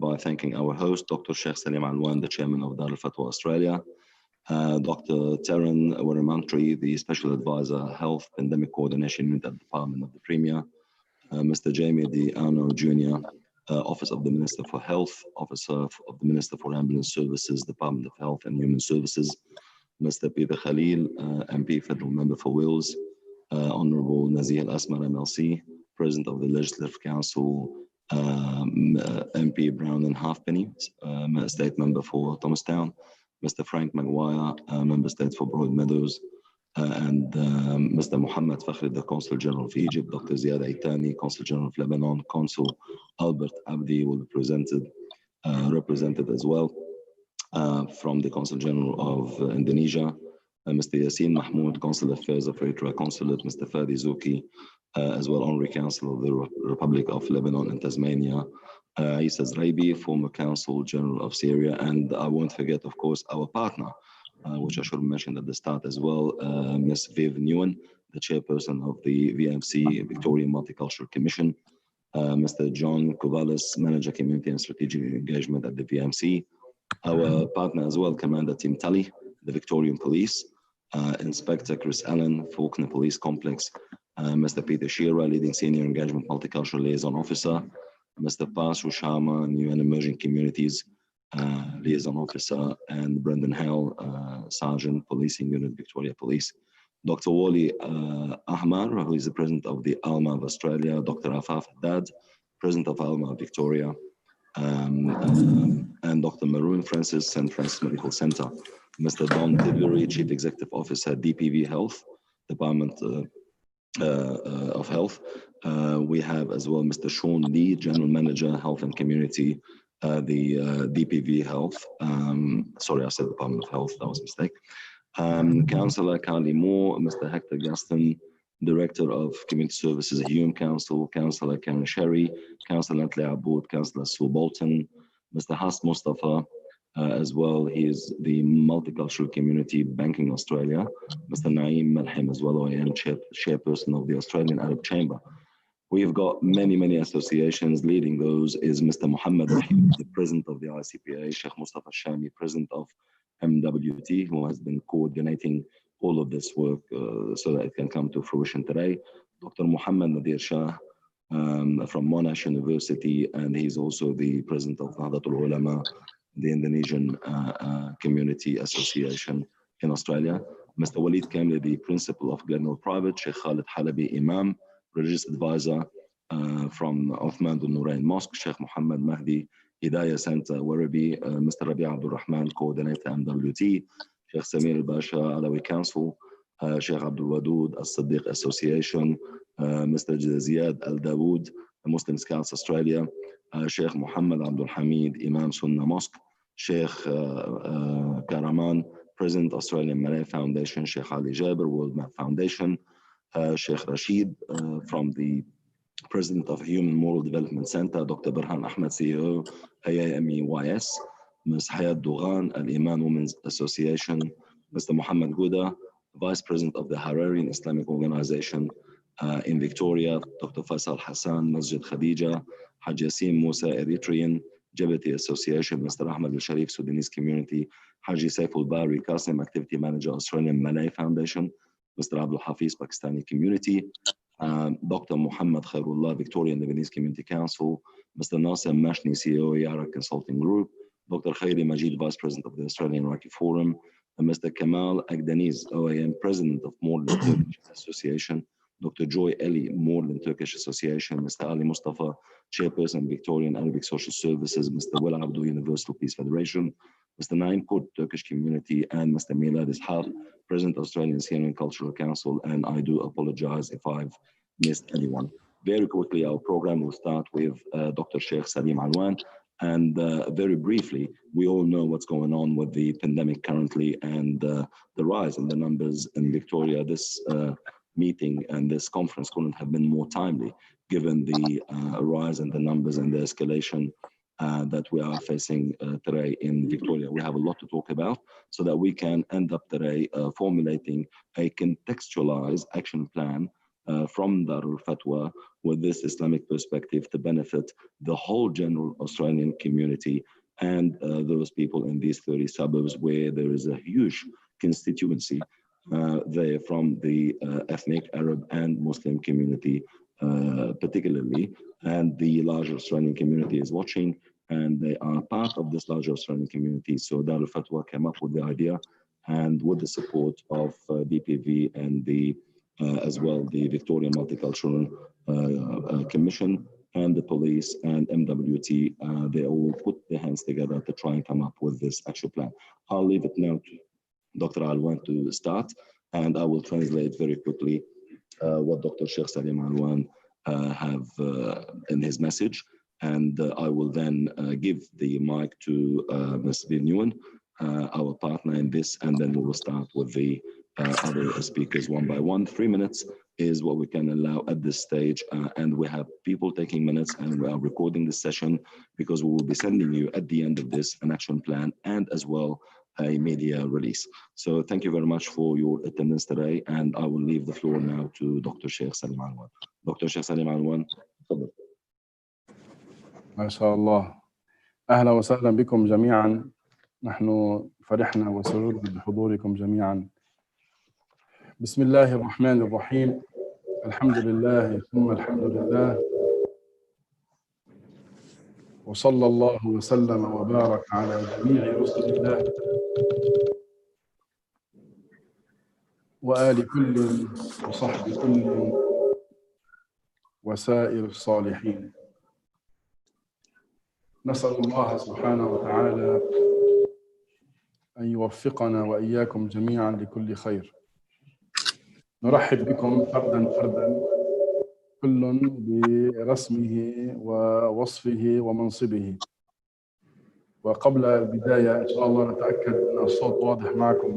by thanking our host, Dr. Sheikh Salim Alwan, the chairman of Darulfatwa Australia, Dr. Taryn Waramantri, the Special Advisor, Health Pandemic Coordination Unit at the Department of the Premier, Mr. Jamie Diano Jr., Office of the Minister for Health, Officer of the Minister for Ambulance Services, Department of Health and Human Services, Mr. Peter Khalil, MP, Federal Member for Wales, Honourable Nazir Al-Asmar, MLC, President of the Legislative Council, MP Brown and Halfpenny, State Member for Thomastown, Mr. Frank Maguire, Member State for Broadmeadows, and Mr. Mohammed Fakhri, the Consul General of Egypt, Dr. Ziad Aitani, Consul General of Lebanon, Consul Albert Abdi will be represented as well from the Consul General of Indonesia, Mr. Yassin Mahmoud, Consular Affairs of Eritrea Consulate, Mr. Fadi Zuki, as well Honorary Council of the Republic of Lebanon and Tasmania, Isa Zraibi, former Consul General of Syria, and I won't forget, of course, our partner, which I should have mentioned at the start as well, Ms. Viv Newan, the chairperson of the VMC, Victorian Multicultural Commission, Mr. John Kovalis, Manager Community and Strategic Engagement at the VMC, our partner as well, Commander Tim Tully, the Victorian Police, Inspector Chris Allen, Faulkner Police Complex, Mr. Peter Shearer, Leading Senior Engagement Multicultural Liaison Officer, Mr. Pas Rushama, New and Emerging Communities Liaison Officer, and Brendan Hale, Sergeant, Policing Unit, Victoria Police. Dr. Wally Ahmar, who is the President of the ALMA of Australia, Dr. Afaf Haddad, President of ALMA of Victoria, and Dr. Maroon Francis, St. Francis Medical Center, Mr. Don Tilbury, Chief Executive Officer, DPV Health, Department of Health. We have as well Mr. Sean Lee, General Manager, Health and Community, the DPV Health. Sorry, I said Department of Health, that was a mistake. Councillor Carly Moore, Mr. Hector Gaston, Director of Community Services at Hume Council, Councillor Karen Sherry, Councillor Natalie Aboud, Councillor Sue Bolton, Mr. Has Mustafa, as well, he is the Multicultural Community Banking Australia, Mr. Naeem Malham as well, OAM chairperson of the Australian Arab Chamber. We've got many associations. Leading those is Mr. Mohammed Rahim, the president of the ICPA, Sheikh Mustafa Shami, president of MWT, who has been coordinating all of this work so that it can come to fruition today. Dr. Muhammad Nadir Shah from Monash University, and he's also the president of Nahdlatul Ulama, the Indonesian Community Association in Australia. Mr. Walid Kamli, the principal of Glenelg Private, Sheikh Khalid Halabi Imam, religious advisor from Uthman bin Nourain Mosque, Sheikh Muhammad Mahdi Hidayah Center, Werribee, Mr. Rabi Abdul Rahman, coordinator MWT, Sheikh Samir Al-Basha, Alawi Council, Sheikh Abdul Wadood, Al-Siddiq Association, Mr. Ziyad Al-Dawood, Muslim Scouts Australia, Sheikh Muhammad Abdul Hamid, Imam Sunnah Mosque, Sheikh Karaman, President Australian Malay Foundation, Sheikh Ali Jabir, World Map Foundation, Sheikh Rashid from the President of Human Moral Development Center, Dr. Burhan Ahmed, CEO, AAMEYS, Ms. Hayat Dougan, Al-Iman Women's Association, Mr. Muhammad Gouda, Vice President of the Hararian Islamic Organization in Victoria, Dr. Faisal Hassan, Masjid Khadija, Haj Yassim Musa, Eritrean, Jabati Association, Mr. Ahmed Al-Sharif, Sudanese Community, Haji Saiful Bari, Qasim, Activity Manager, Australian Malay Foundation, Mr. Abdul Hafiz, Pakistani Community, Dr. Muhammad Khairullah, Victorian Lebanese Community Council, Mr. Nasser Mashni, CEO, Yara Consulting Group, Dr. Khairi Majid, Vice President of the Australian Iraqi Forum, and Mr. Kamal Agdaniz, OAM, President of Moreland Turkish Association, Dr. Joy Eli, Moreland Turkish Association, Mr. Ali Mustafa, Chairperson, Victorian Arabic Social Services, Mr. Will Abdu, Universal Peace Federation, Mr. Naim Kurt, Turkish Community, and Mr. Milad Ishaq, President, Australian Syrian Cultural Council, and I do apologize if I've missed anyone. Very quickly, our program will start with Dr. Sheikh Salim Alwan, and very briefly, we all know what's going on with the pandemic currently and the rise in the numbers in Victoria. This meeting and this conference couldn't have been more timely given the rise in the numbers and the escalation that we are facing today in Victoria. We have a lot to talk about so that we can end up today formulating a contextualized action plan from Darulfatwa with this Islamic perspective to benefit the whole general Australian community and those people in these 30 suburbs where there is a huge constituency there from the ethnic Arab and Muslim community particularly, and the larger Australian community is watching and they are part of this larger Australian community. So Darulfatwa came up with the idea, and with the support of DPV and the as well the Victorian Multicultural Commission and the police and MWT, they all put their hands together to try and come up with this actual plan. I'll leave it now to Dr. Alwan to start, and I will translate very quickly what Dr. Sheikh Salim Alwan have in his message, and I will then give the mic to Mr. Newan, our partner in this, and then we will start with the other speakers one by one. 3 minutes is what we can allow at this stage, and we have people taking minutes, and we are recording this session because we will be sending you at the end of this an action plan and as well a media release. So thank you very much for your attendance today, and I will leave the floor now to Dr. Sheikh Salim Alwan. Dr. Sheikh Salim Alwan, تفضل. ما شاء الله. أهلا وسهلا بكم جميعا. نحن فرحنا وسررنا بحضوركم جميعا. بسم الله الرحمن الرحيم. الحمد لله ثم الحمد لله، وصلى الله وسلم وبارك على جميع رسل الله وآل كل وصحب كل وسائر الصالحين. نسأل الله سبحانه وتعالى أن يوفقنا وإياكم جميعا لكل خير. نرحب بكم فردا فردا، كل برسمه ووصفه ومنصبه. وقبل البداية إن شاء الله نتأكد أن الصوت واضح معكم.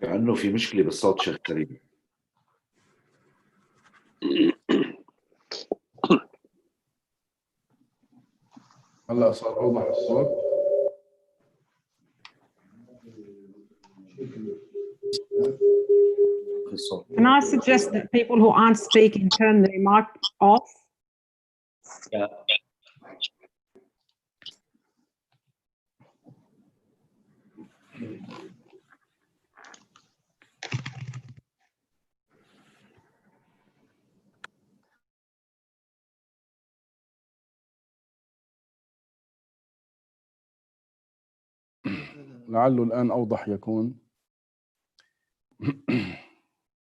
كأنه في مشكلة بالصوت شيخ كريم. هلا صار أوضح الصوت. Can I suggest that people who aren't speaking turn their mic off? Yeah. لعله الآن أوضح يكون.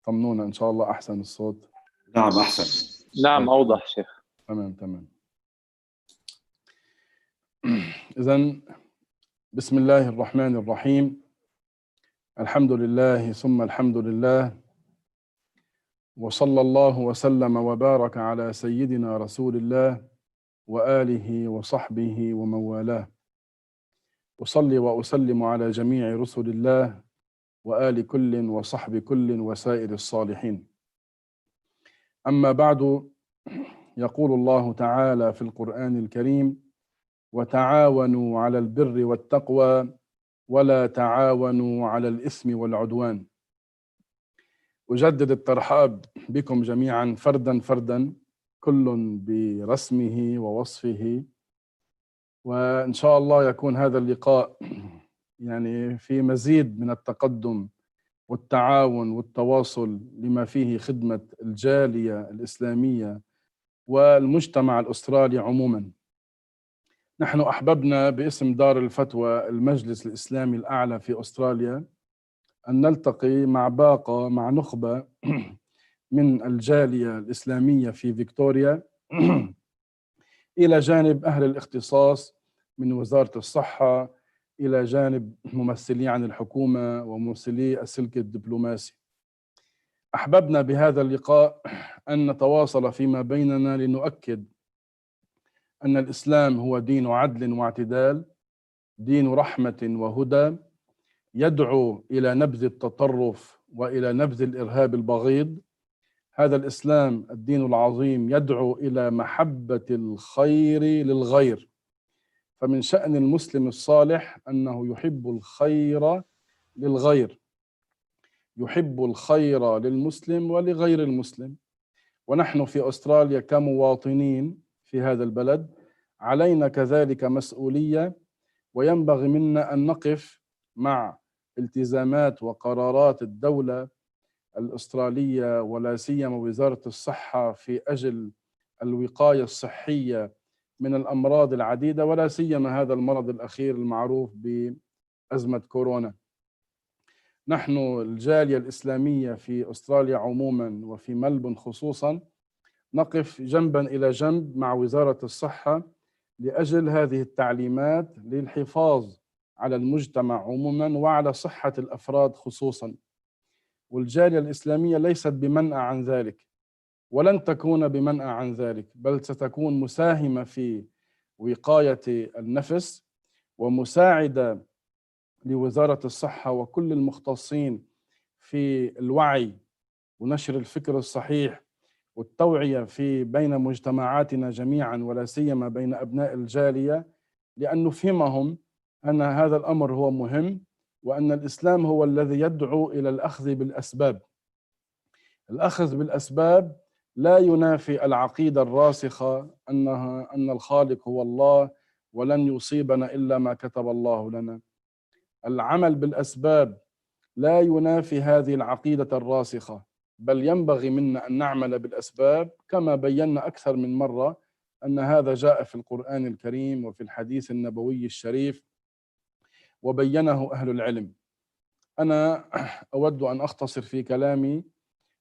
طمنونا إن شاء الله أحسن الصوت. نعم أحسن. نعم أوضح شيخ. تمام. إذن بسم الله الرحمن الرحيم. الحمد لله ثم الحمد لله، وصلى الله وسلم وبارك على سيدنا رسول الله وآله وصحبه ومن والاه. أصلي وأسلم على جميع رسل الله وآل كل وصحب كل وسائر الصالحين. أما بعد، يقول الله تعالى في القرآن الكريم: وتعاونوا على البر والتقوى ولا تعاونوا على الإثم والعدوان. أجدد الترحاب بكم جميعا فردا فردا، كل برسمه ووصفه، وإن شاء الله يكون هذا اللقاء يعني في مزيد من التقدم والتعاون والتواصل لما فيه خدمة الجالية الإسلامية والمجتمع الأسترالي عموما. نحن أحببنا باسم دار الفتوى المجلس الإسلامي الأعلى في أستراليا أن نلتقي مع نخبة من الجالية الإسلامية في فيكتوريا إلى جانب أهل الاختصاص من وزارة الصحة، إلى جانب ممثلي عن الحكومة وممثلي السلك الدبلوماسي. أحببنا بهذا اللقاء أن نتواصل فيما بيننا لنؤكد أن الإسلام هو دين عدل واعتدال، دين رحمة وهدى، يدعو إلى نبذ التطرف وإلى نبذ الإرهاب البغيض. هذا الإسلام الدين العظيم يدعو إلى محبة الخير للغير، فمن شأن المسلم الصالح أنه يحب الخير للغير، يحب الخير للمسلم ولغير المسلم. ونحن في أستراليا كمواطنين في هذا البلد علينا كذلك مسؤولية، وينبغي منا أن نقف مع التزامات وقرارات الدولة الأسترالية ولا سيما وزارة الصحة في أجل الوقاية الصحية من الأمراض العديدة، ولا سيما هذا المرض الأخير المعروف بأزمة كورونا. نحن الجالية الإسلامية في أستراليا عموما وفي ملبون خصوصا نقف جنبا إلى جنب مع وزارة الصحة لأجل هذه التعليمات للحفاظ على المجتمع عموما وعلى صحة الأفراد خصوصا. والجالية الإسلامية ليست بمنأى عن ذلك ولن تكون بمنأى عن ذلك، بل ستكون مساهمة في وقاية النفس ومساعدة لوزارة الصحة وكل المختصين في الوعي ونشر الفكر الصحيح والتوعية في بين مجتمعاتنا جميعا ولا سيما بين أبناء الجالية، لأن نفهمهم أن هذا الأمر هو مهم، وأن الإسلام هو الذي يدعو إلى الأخذ بالأسباب. الأخذ بالأسباب لا ينافي العقيدة الراسخة أن الخالق هو الله ولن يصيبنا إلا ما كتب الله لنا. العمل بالأسباب لا ينافي هذه العقيدة الراسخة، بل ينبغي منا أن نعمل بالأسباب كما بينا أكثر من مرة أن هذا جاء في القرآن الكريم وفي الحديث النبوي الشريف وبينه أهل العلم. أنا أود أن أختصر في كلامي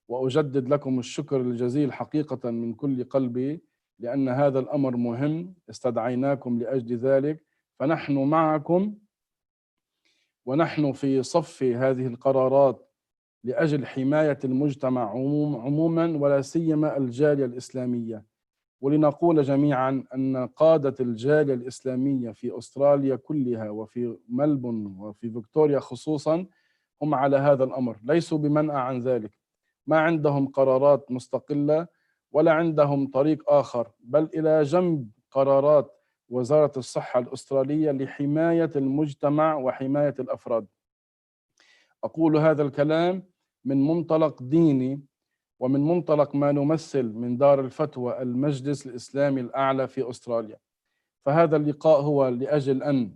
وأجدد لكم الشكر الجزيل حقيقة من كل قلبي، لأن هذا الأمر مهم، استدعيناكم لأجل ذلك، فنحن معكم ونحن في صف هذه القرارات لأجل حماية المجتمع عموما ولا سيما الجالية الإسلامية. ولنقول جميعا أن قادة الجالية الإسلامية في أستراليا كلها وفي ملبون وفي فيكتوريا خصوصا هم على هذا الأمر، ليسوا بمنأى عن ذلك، ما عندهم قرارات مستقلة ولا عندهم طريق آخر، بل إلى جنب قرارات وزارة الصحة الأسترالية لحماية المجتمع وحماية الأفراد. أقول هذا الكلام من منطلق ديني ومن منطلق ما نمثل من دار الفتوى المجلس الإسلامي الأعلى في أستراليا. فهذا اللقاء هو لأجل أن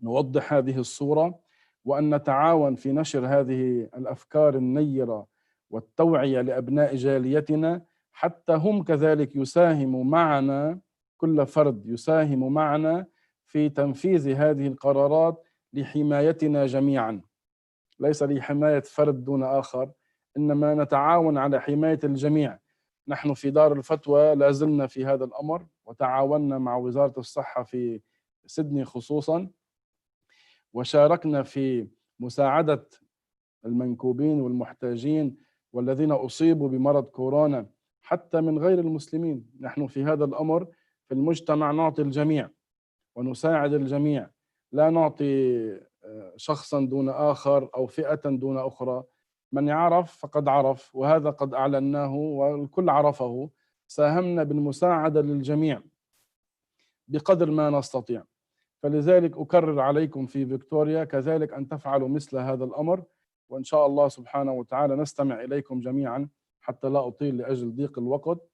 نوضح هذه الصورة وأن نتعاون في نشر هذه الأفكار النيرة والتوعية لأبناء جاليتنا، حتى هم كذلك يساهموا معنا، كل فرد يساهم معنا في تنفيذ هذه القرارات لحمايتنا جميعا، ليس لحماية فرد دون آخر، إنما نتعاون على حماية الجميع. نحن في دار الفتوى لازلنا في هذا الأمر، وتعاوننا مع وزارة الصحة في سيدني خصوصا، وشاركنا في مساعدة المنكوبين والمحتاجين والذين أصيبوا بمرض كورونا حتى من غير المسلمين. نحن في هذا الأمر في المجتمع نعطي الجميع ونساعد الجميع، لا نعطي شخصا دون آخر أو فئة دون أخرى. من يعرف فقد عرف، وهذا قد أعلناه والكل عرفه. ساهمنا بالمساعدة للجميع بقدر ما نستطيع، فلذلك أكرر عليكم في فيكتوريا كذلك أن تفعلوا مثل هذا الأمر، وإن شاء الله سبحانه وتعالى نستمع إليكم جميعا. حتى لا أطيل لأجل ضيق الوقت،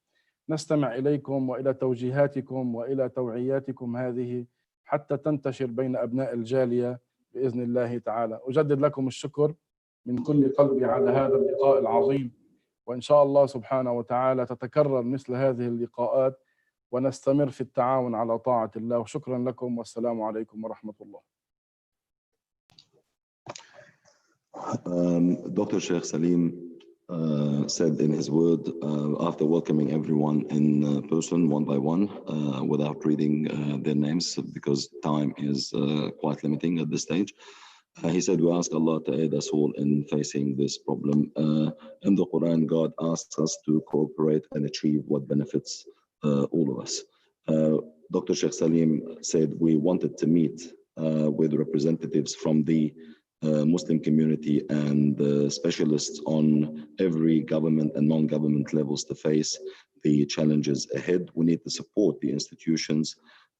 نستمع إليكم وإلى توجيهاتكم وإلى توعياتكم هذه حتى تنتشر بين أبناء الجالية بإذن الله تعالى. أجدد لكم الشكر من كل قلبي على هذا اللقاء العظيم، وإن شاء الله سبحانه وتعالى تتكرر مثل هذه اللقاءات ونستمر في التعاون على طاعة الله. وشكرا لكم والسلام عليكم ورحمة الله. Dr. Sheikh Salim said in his word, after welcoming everyone in person one by one, without reading their names because time is quite limiting at this stage, he said, we ask Allah to aid us all in facing this problem. In the Quran, God asks us to cooperate and achieve what benefits all of us. Dr. Sheikh Salim said we wanted to meet with representatives from the Muslim community and specialists on every government and non-government levels to face the challenges ahead. We need to support the institutions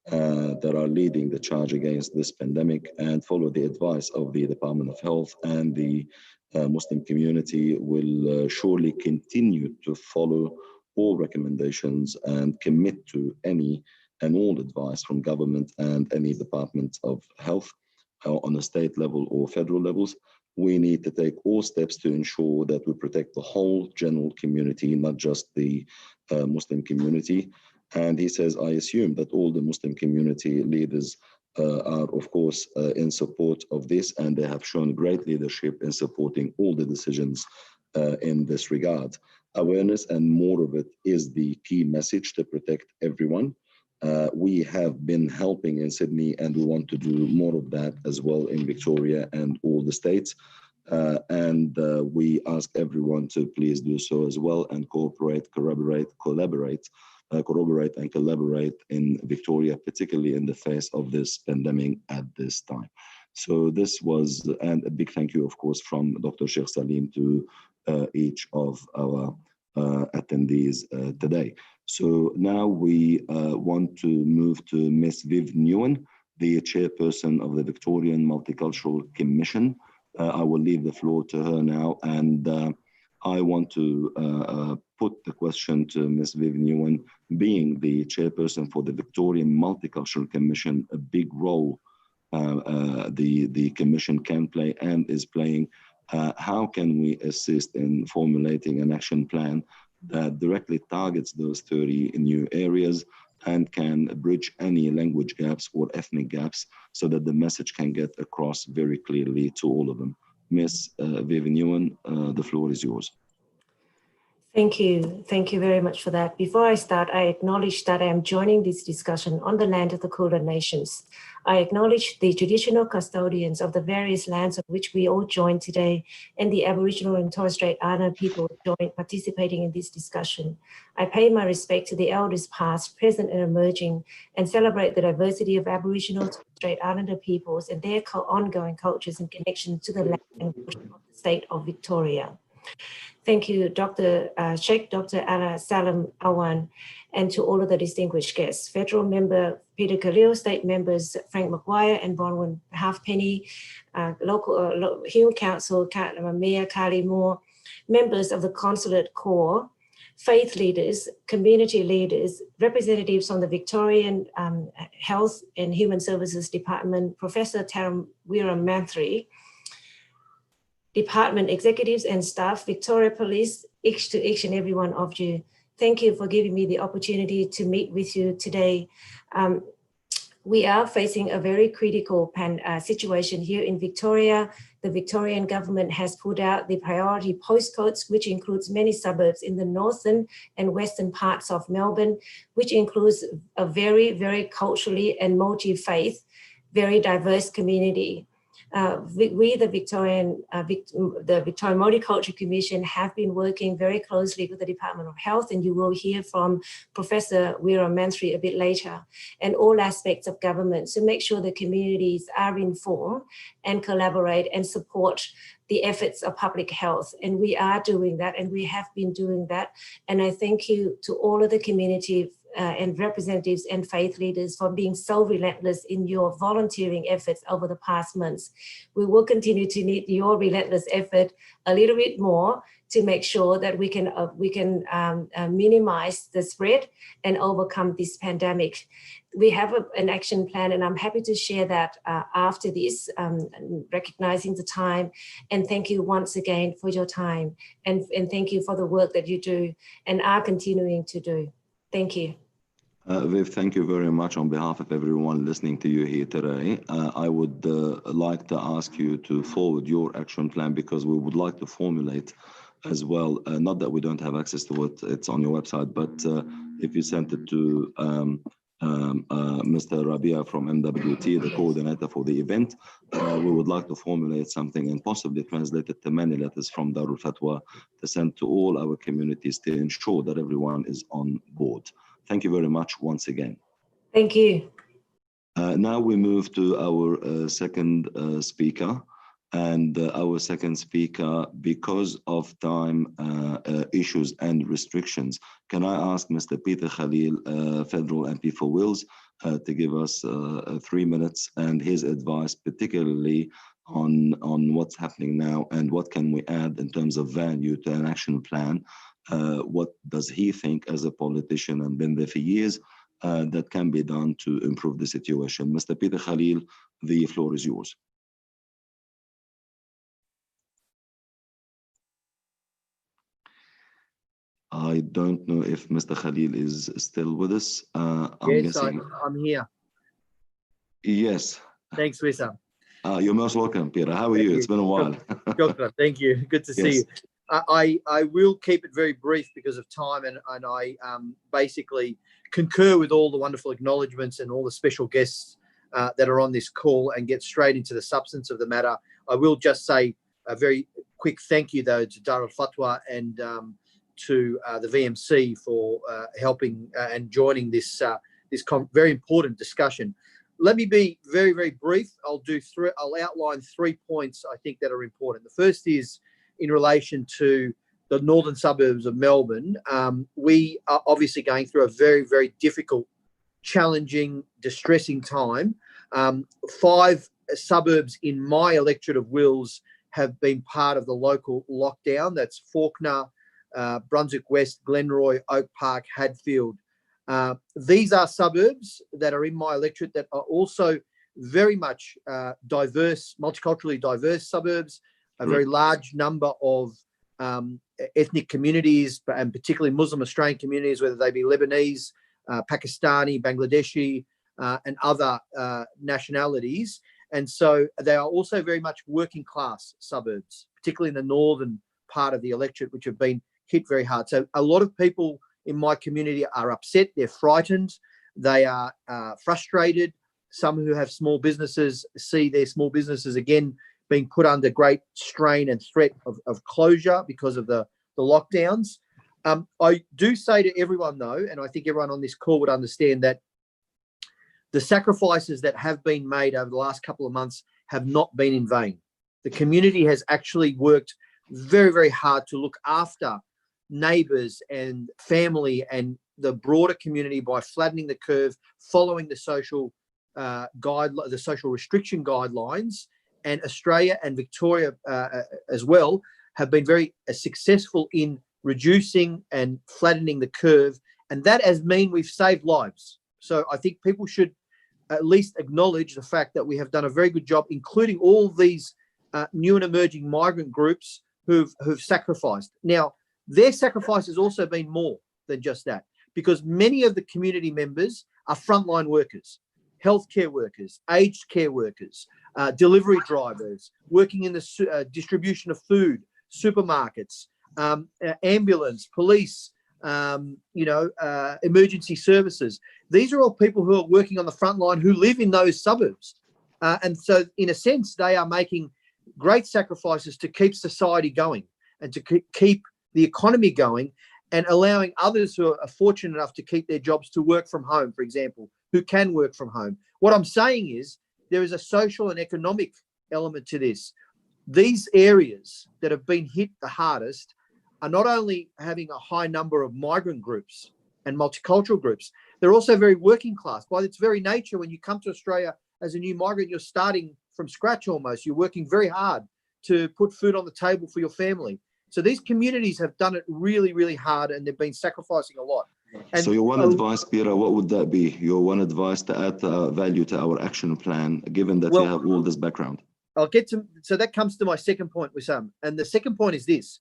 that are leading the charge against this pandemic, and follow the advice of the Department of Health, and the Muslim community will surely continue to follow all recommendations and commit to any and all advice from government and any Department of Health on a state level or federal levels. We need to take all steps to ensure that we protect the whole general community, not just the Muslim community. And he says, I assume that all the Muslim community leaders are, of course, in support of this, and they have shown great leadership in supporting all the decisions in this regard. Awareness and more of it is the key message to protect everyone. We have been helping in Sydney, and we want to do more of that as well in Victoria and all the states. We ask everyone to please do so as well, and cooperate, corroborate and collaborate in Victoria, particularly in the face of this pandemic at this time. So this was, and a big thank you, of course, from Dr. Sheikh Salim to each of our attendees today. So now we want to move to Ms. Viv Newan, the chairperson of the Victorian Multicultural Commission. I will leave the floor to her now, and I want to put the question to Ms. Viv Newan. Being the chairperson for the Victorian Multicultural Commission, a big role the commission can play and is playing. How can we assist in formulating an action plan that directly targets those 30 new areas and can bridge any language gaps or ethnic gaps so that the message can get across very clearly to all of them? Ms. Viv Newan, the floor is yours. Thank you. Thank you very much for that. Before I start, I acknowledge that I am joining this discussion on the land of the Kulin Nations. I acknowledge the traditional custodians of the various lands of which we all join today, and the Aboriginal and Torres Strait Islander people participating in this discussion. I pay my respect to the elders past, present, and emerging, and celebrate the diversity of Aboriginal and Torres Strait Islander peoples and their ongoing cultures and connection to the land and culture of the state of Victoria. Thank you, Dr. Sheikh, Dr. Ala Salam Awan, and to all of the distinguished guests. Federal Member Peter Khalil, State Members Frank McGuire and Bronwyn Halfpenny, local Hume Council, Mayor Carly Moore, members of the Consulate Corps, faith leaders, community leaders, representatives from the Victorian Health and Human Services Department, Professor Taramwira Manthri, department executives and staff, Victoria Police, each and every one of you. Thank you for giving me the opportunity to meet with you today. We are facing a very critical situation here in Victoria. The Victorian government has put out the priority postcodes, which includes many suburbs in the northern and western parts of Melbourne, which includes a very, very culturally and multi-faith, very diverse community. We, the Victorian Multicultural Commission, have been working very closely with the Department of Health, and you will hear from Professor Wira Manthri a bit later, and all aspects of government to make sure the communities are informed and collaborate and support the efforts of public health. And we are doing that, and we have been doing that. And I thank you to all of the community and representatives and faith leaders for being so relentless in your volunteering efforts over the past months. We will continue to need your relentless effort a little bit more to make sure that we can minimize the spread and overcome this pandemic. We have an action plan, and I'm happy to share that after this, recognizing the time. And thank you once again for your time, and thank you for the work that you do and are continuing to do. Thank you. Viv, thank you very much on behalf of everyone listening to you here today. I would like to ask you to forward your action plan, because we would like to formulate as well, not that we don't have access to it, it's on your website, but if you sent it to Mr. Rabia from MWT, the coordinator for the event, we would like to formulate something and possibly translate it to many letters from Darulfatwa to send to all our communities to ensure that everyone is on board. Thank you very much once again. Thank you. Now we move to our second speaker, And our second speaker, because of time issues and restrictions, can I ask Mr. Peter Khalil, Federal MP for Wales, to give us 3 minutes and his advice, particularly on what's happening now and what can we add in terms of value to an action plan. What does he think as a politician and been there for years that can be done to improve the situation? Mr. Peter Khalil, the floor is yours. I don't know if Mr. Khalil is still with us. Yes, I'm here. Yes. Thanks, Wissam. You're most welcome, Peter. How are you? It's been a while. Thank you. Good to see you. I will keep it very brief because of time, and I basically concur with all the wonderful acknowledgements and all the special guests that are on this call, and get straight into the substance of the matter. I will just say a very quick thank you, though, to Darulfatwa and to the VMC for helping and joining this very important discussion. Let me be very, very brief. I'll outline 3 points I think that are important. The first is in relation to the northern suburbs of Melbourne. We are obviously going through a very, very difficult, challenging, distressing time. 5 suburbs in my electorate of Wills have been part of the local lockdown. That's Fawkner, Brunswick West, Glenroy, Oak Park, Hadfield. These are suburbs that are in my electorate that are also very much diverse, multiculturally diverse suburbs, a very large number of ethnic communities, and particularly Muslim Australian communities, whether they be Lebanese, Pakistani, Bangladeshi, and other nationalities. And so they are also very much working class suburbs, particularly in the northern part of the electorate, which have been hit very hard. So a lot of people in my community are upset, they're frightened, they are frustrated. Some who have small businesses see their small businesses again being put under great strain and threat of closure because of the lockdowns. I do say to everyone, though, and I think everyone on this call would understand, that the sacrifices that have been made over the last couple of months have not been in vain. The community has actually worked very, very hard to look after neighbours and family and the broader community by flattening the curve, following the social the social restriction guidelines. And Australia and Victoria as well have been very successful in reducing and flattening the curve, and that has meant we've saved lives. So I think people should at least acknowledge the fact that we have done a very good job, including all these new and emerging migrant groups who've sacrificed. Now, their sacrifice has also been more than just that, because many of the community members are frontline workers, healthcare workers, aged care workers, delivery drivers, working in the distribution of food, supermarkets, ambulance, police, emergency services. These are all people who are working on the front line who live in those suburbs. And so, in a sense, they are making great sacrifices to keep society going and to keep the economy going, and allowing others who are fortunate enough to keep their jobs to work from home, for example, who can work from home. What I'm saying is there is a social and economic element to this. These areas that have been hit the hardest are not only having a high number of migrant groups and multicultural groups, they're also very working class. By its very nature, when you come to Australia as a new migrant, you're starting from scratch almost. You're working very hard to put food on the table for your family. So these communities have done it really, really hard, and they've been sacrificing a lot. And so your one advice, Peter, what would that be? Your one advice to add value to our action plan, given that you have all this background? I'll get to, so that comes to my second point, Wissam. And the second point is this.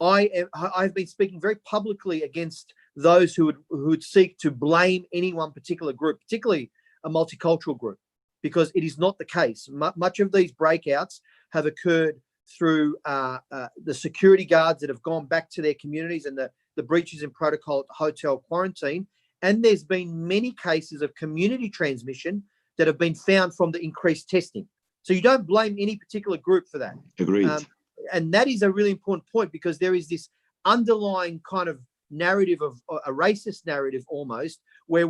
I've been speaking very publicly against those who would seek to blame any one particular group, particularly a multicultural group, because it is not the case. Much of these breakouts have occurred through the security guards that have gone back to their communities, and the breaches in protocol at the hotel quarantine. And there's been many cases of community transmission that have been found from the increased testing. So you don't blame any particular group for that. Agreed. And that is a really important point, because there is this underlying kind of narrative of a racist narrative almost, where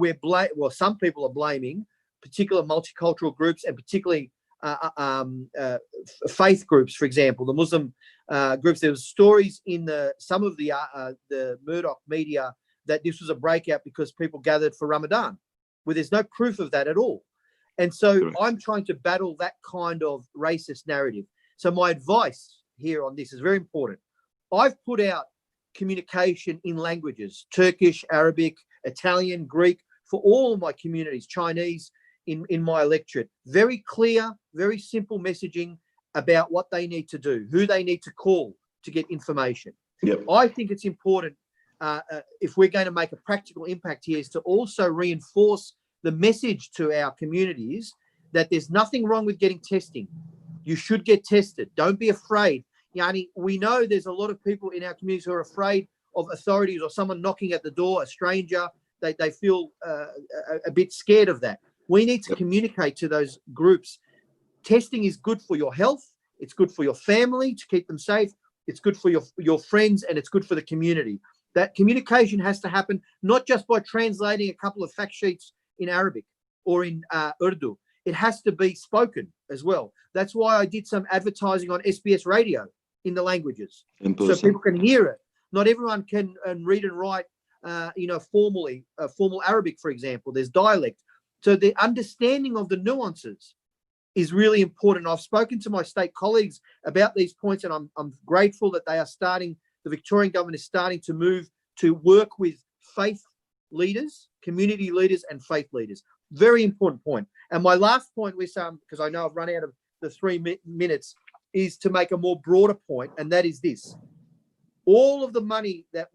some people are blaming particular multicultural groups, and particularly faith groups, for example, the Muslim groups. There was stories in some of the Murdoch media that this was a breakout because people gathered for Ramadan, where there's no proof of that at all. And so Correct. I'm trying to battle that kind of racist narrative. So my advice here on this is very important. I've put out communication in languages, Turkish, Arabic, Italian, Greek, for all of my communities, Chinese, in my electorate. Very clear, very simple messaging about what they need to do, who they need to call to get information. Yep. I think it's important, if we're going to make a practical impact here, is to also reinforce the message to our communities that there's nothing wrong with getting testing. You should get tested. Don't be afraid. Yani, we know there's a lot of people in our communities who are afraid of authorities or someone knocking at the door, a stranger. They feel a bit scared of that. We need to communicate to those groups. Testing is good for your health. It's good for your family to keep them safe. It's good for your friends, and it's good for the community. That communication has to happen not just by translating a couple of fact sheets in Arabic or in Urdu. It has to be spoken as well. That's why I did some advertising on SBS radio in the languages, so people can hear it. Not everyone can read and write, formally, formal Arabic, for example. There's dialect. So the understanding of the nuances is really important. I've spoken to my state colleagues about these points, and I'm grateful that they are starting, the Victorian government is starting to move to work with faith leaders, community leaders, and faith leaders. Very important point. And my last point, Wissam, because I know I've run out of the 3 minutes, is to make a more broader point, and that is this. All of the money that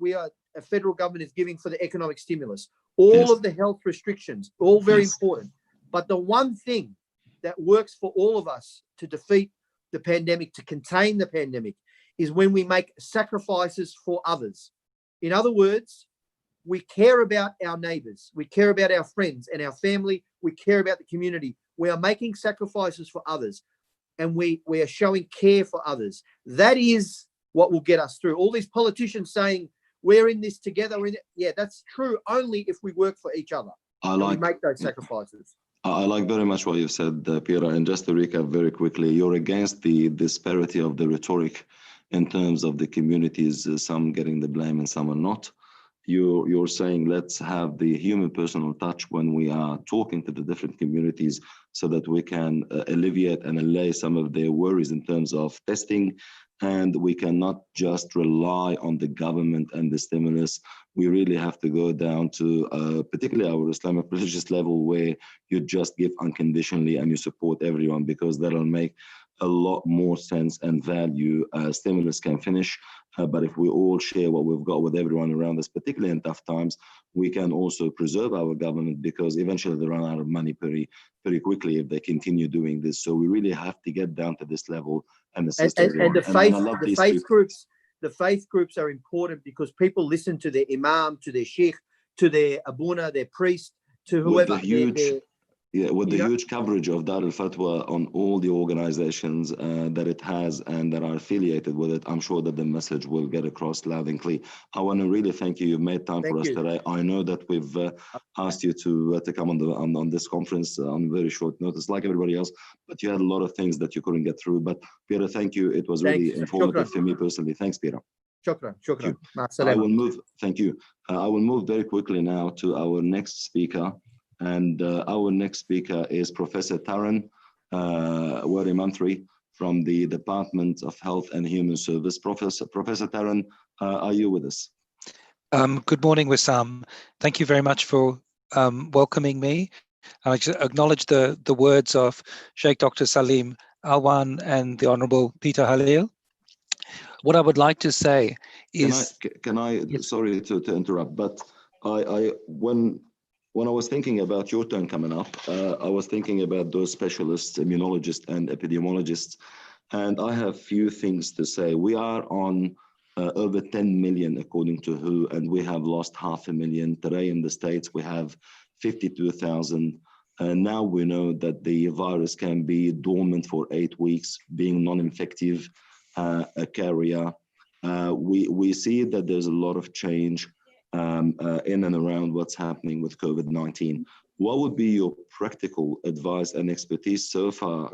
a federal government is giving for the economic stimulus, all of the health restrictions, all very important. But the one thing that works for all of us to defeat the pandemic, to contain the pandemic, is when we make sacrifices for others. In other words, we care about our neighbors, we care about our friends and our family, we care about the community. We are making sacrifices for others, and we are showing care for others. That is what will get us through. All these politicians saying, we're in this together. Yeah, that's true only if we work for each other. We make those sacrifices. I like very much what you've said, Peter. And just to recap very quickly, you're against the disparity of the rhetoric in terms of the communities, some getting the blame and some are not. You're saying let's have the human personal touch when we are talking to the different communities, so that we can alleviate and allay some of their worries in terms of testing. And we cannot just rely on the government and the stimulus. We really have to go down to particularly our Islamic religious level, where you just give unconditionally and you support everyone, because that'll make a lot more sense and value. Stimulus can finish, but if we all share what we've got with everyone around us, particularly in tough times, we can also preserve our government, because eventually they run out of money pretty quickly if they continue doing this. So we really have to get down to this level and assist everyone. The faith groups are important, because people listen to their imam, to their sheikh, to their abuna, their priest, to whoever. With the huge coverage of Darulfatwa on all the organizations that it has and that are affiliated with it, I'm sure that the message will get across loud and clear. I want to really thank you. You've made time for us today. I know that we've asked you to come on this conference on very short notice, like everybody else, but you had a lot of things that you couldn't get through. But Peter, thank you. It was really informative for me personally. Thanks, Peter. Shukran. I will move. Thank you. I will move very quickly now to our next speaker. And our next speaker is Professor Taran Warimantri from the Department of Health and Human Service. Professor Taran, are you with us? Good morning, Wissam. Thank you very much for welcoming me. I acknowledge the words of Sheikh Dr. Salim Alwan and the Honorable Peter Halil. What I would like to say is... Sorry to interrupt, but when I was thinking about your turn coming up, I was thinking about those specialists, immunologists and epidemiologists, and I have few things to say. We are on over 10 million according to WHO, and we have lost 500,000. Today in the States, we have 52,000. Now we know that the virus can be dormant for 8 weeks, being non-infective, a carrier. We see that there's a lot of change in and around what's happening with COVID-19. What would be your practical advice and expertise so far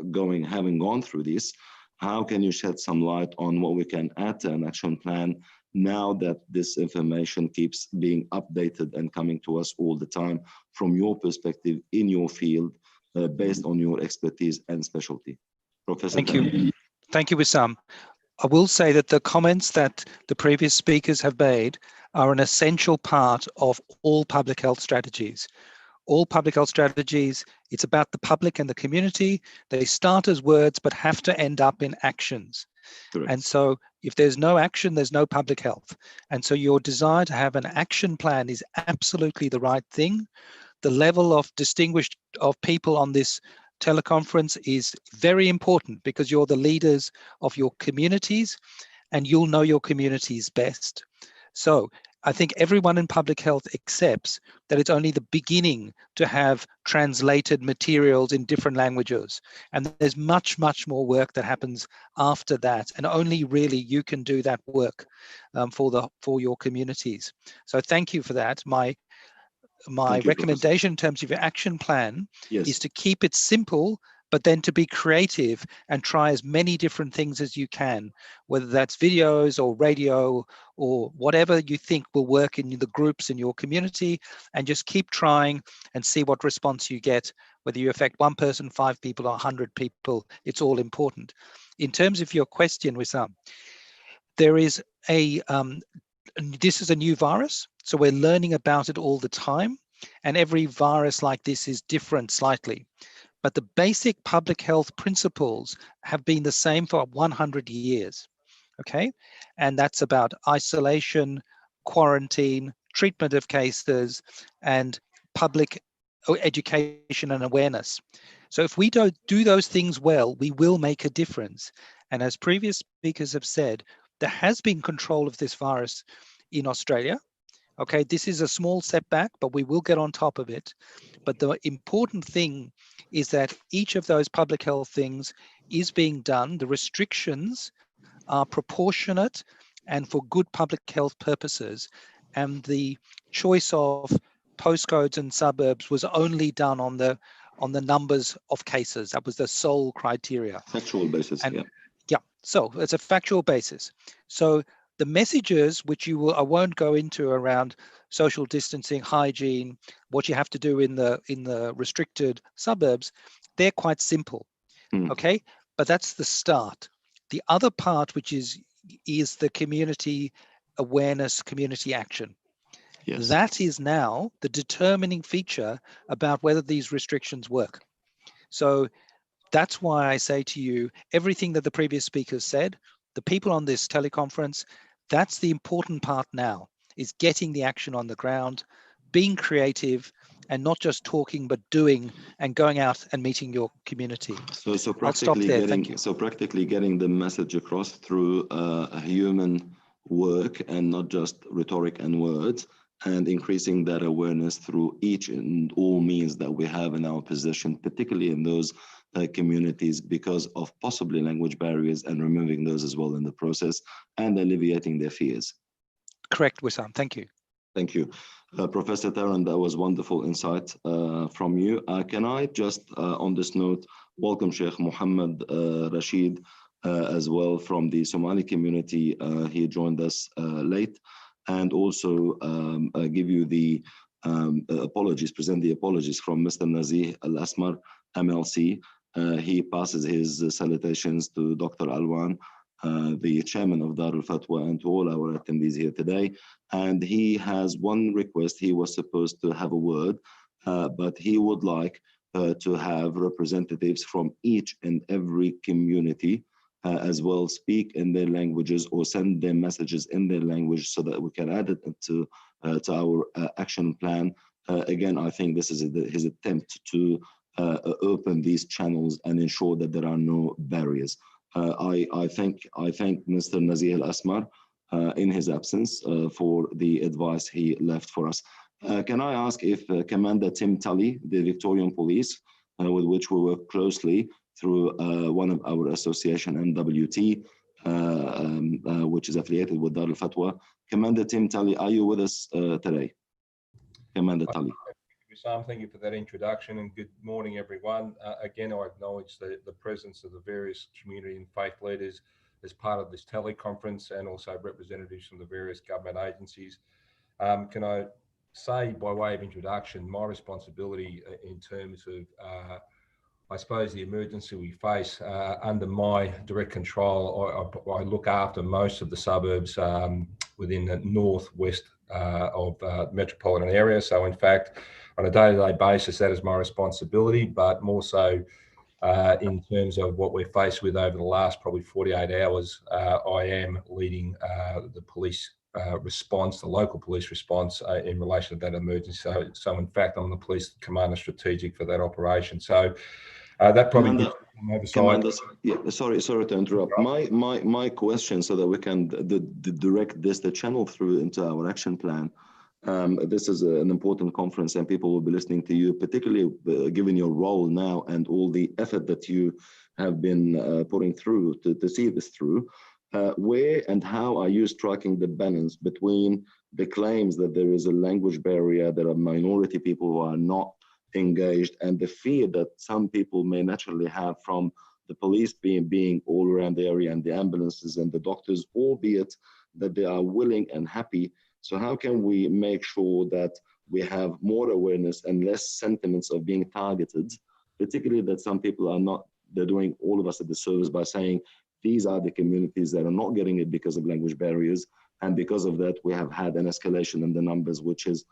having gone through this? How can you shed some light on what we can add to an action plan now that this information keeps being updated and coming to us all the time from your perspective in your field, based on your expertise and specialty? Professor. Thank you. Thank you, Wissam. I will say that the comments that the previous speakers have made are an essential part of all public health strategies. All public health strategies, it's about the public and the community. They start as words, but have to end up in actions. Correct. And so if there's no action, there's no public health. And so your desire to have an action plan is absolutely the right thing. The level of distinguished of people on this teleconference is very important because you're the leaders of your communities and you'll know your communities best. So I think everyone in public health accepts that it's only the beginning to have translated materials in different languages. And there's much, much more work that happens after that. And only really you can do that work for your communities. So thank you for that. My recommendation in terms of your action plan is to keep it simple, but then to be creative and try as many different things as you can, whether that's videos or radio or whatever you think will work in the groups in your community, and just keep trying and see what response you get, whether you affect one person, 5 people or 100 people, it's all important. In terms of your question, Wissam, there is this is a new virus, so we're learning about it all the time, and every virus like this is different slightly. But the basic public health principles have been the same for 100 years, okay? And that's about isolation, quarantine, treatment of cases, and public education and awareness. So if we don't do those things well, we will make a difference. And as previous speakers have said, there has been control of this virus in Australia. Okay, this is a small setback, but we will get on top of it. But the important thing is that each of those public health things is being done. The restrictions are proportionate and for good public health purposes. And the choice of postcodes and suburbs was only done on the numbers of cases. That was the sole criteria. Factual basis, yeah, so it's a factual basis. So the messages which I won't go into around social distancing, hygiene, what you have to do in the restricted suburbs, they're quite simple, okay? But that's the start. The other part, which is the community awareness, community action. Yes. That is now the determining feature about whether these restrictions work. So that's why I say to you, everything that the previous speakers said, the people on this teleconference, that's the important part now, is getting the action on the ground, being creative, and not just talking, but doing and going out and meeting your community. So practically getting the message across through human work and not just rhetoric and words, and increasing that awareness through each and all means that we have in our possession, particularly in those communities, because of possibly language barriers, and removing those as well in the process and alleviating their fears. Correct, Wissam. Thank you. Thank you. Professor Taran, that was wonderful insight from you. Can I just, on this note, welcome Sheikh Muhammad Rashid as well from the Somali community. He joined us late, and also give you the apologies, present the apologies from Mr. Nazih Al-Asmar, MLC. He passes his salutations to Dr. Alwan, the chairman of Darulfatwa, and to all our attendees here today. And he has one request. He was supposed to have a word, but he would like to have representatives from each and every community as well speak in their languages or send their messages in their language, so that we can add it to our action plan. Again, I think this is his attempt to open these channels and ensure that there are no barriers. I thank Mr. Nazih Al-Asmar in his absence for the advice he left for us. Can I ask if Commander Tim Tully, the Victorian Police, with which we work closely through one of our association, NWT, which is affiliated with Darulfatwa. Commander Tim Tully, are you with us today? Commander Tully. Sam. Thank you for that introduction, and good morning, everyone. Again, I acknowledge the presence of the various community and faith leaders as part of this teleconference, and also representatives from the various government agencies. Can I say, by way of introduction, my responsibility in terms of, I suppose, the emergency we face under my direct control, I look after most of the suburbs within the northwest of the metropolitan area. So in fact, on a day-to-day basis, that is my responsibility, but more so in terms of what we're faced with over the last probably 48 hours, I am leading the police response, the local police response in relation to that emergency. So in fact, I'm the police commander strategic for that operation. So that probably gives you an oversight. Yeah, sorry to interrupt. My question, so that we can direct the channel through into our action plan. This is an important conference, and people will be listening to you, particularly given your role now and all the effort that you have been putting through to see this through. Where and how are you striking the balance between the claims that there is a language barrier, there are minority people who are not engaged, and the fear that some people may naturally have from the police being all around the area, and the ambulances and the doctors, albeit that they are willing and happy? So how can we make sure that we have more awareness and less sentiments of being targeted, particularly that some people are not, they're doing all of us a disservice by saying these are the communities that are not getting it because of language barriers, and because of that we have had an escalation in the numbers, which is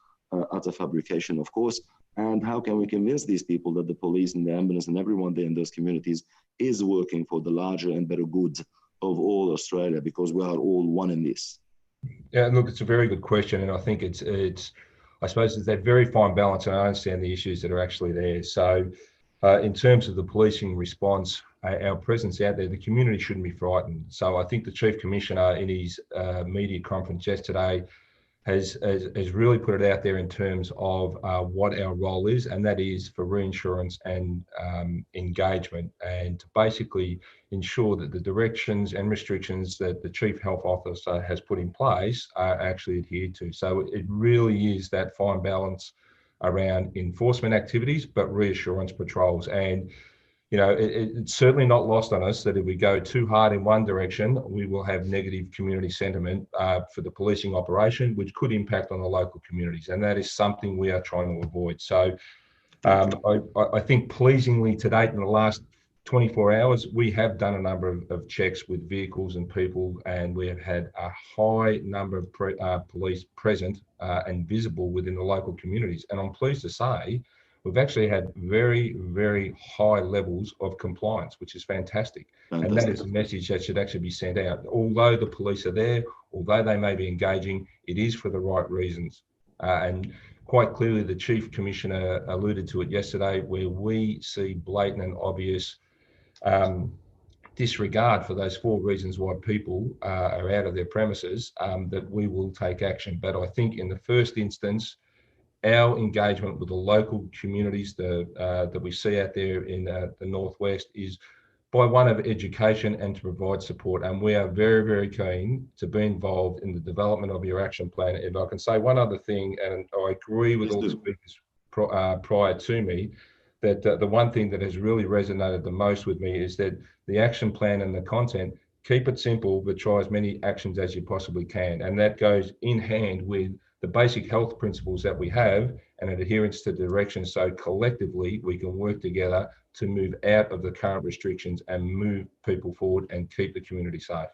utter fabrication, of course. And how can we convince these people that the police and the ambulance and everyone there in those communities is working for the larger and better good of all Australia, because we are all one in this? Yeah, look, it's a very good question, and I think it's I suppose it's that very fine balance, and I understand the issues that are actually there. So in terms of the policing response, our presence out there, the community shouldn't be frightened. So I think the Chief Commissioner in his media conference yesterday has really put it out there in terms of what our role is, and that is for reinsurance and engagement, and to basically ensure that the directions and restrictions that the Chief Health Officer has put in place are actually adhered to. So it really is that fine balance around enforcement activities, but reassurance patrols. And you know, it's certainly not lost on us that if we go too hard in one direction, we will have negative community sentiment for the policing operation, which could impact on the local communities. And that is something we are trying to avoid. So I think pleasingly to date, in the last 24 hours, we have done a number of checks with vehicles and people, and we have had a high number of police present and visible within the local communities. And I'm pleased to say, we've actually had very, very high levels of compliance, which is fantastic. And that is a message that should actually be sent out. Although the police are there, although they may be engaging, it is for the right reasons. And quite clearly, the Chief Commissioner alluded to it yesterday, where we see blatant and obvious disregard for those 4 reasons why people are out of their premises, that we will take action. But I think in the first instance, our engagement with the local communities that we see out there in the Northwest is by one of education and to provide support. And we are very, very keen to be involved in the development of your action plan. If I can say one other thing, and I agree with all the speakers prior to me, that the one thing that has really resonated the most with me is that the action plan and the content, keep it simple, but try as many actions as you possibly can. And that goes in hand with the basic health principles that we have and an adherence to direction, so collectively we can work together to move out of the current restrictions and move people forward and keep the community safe.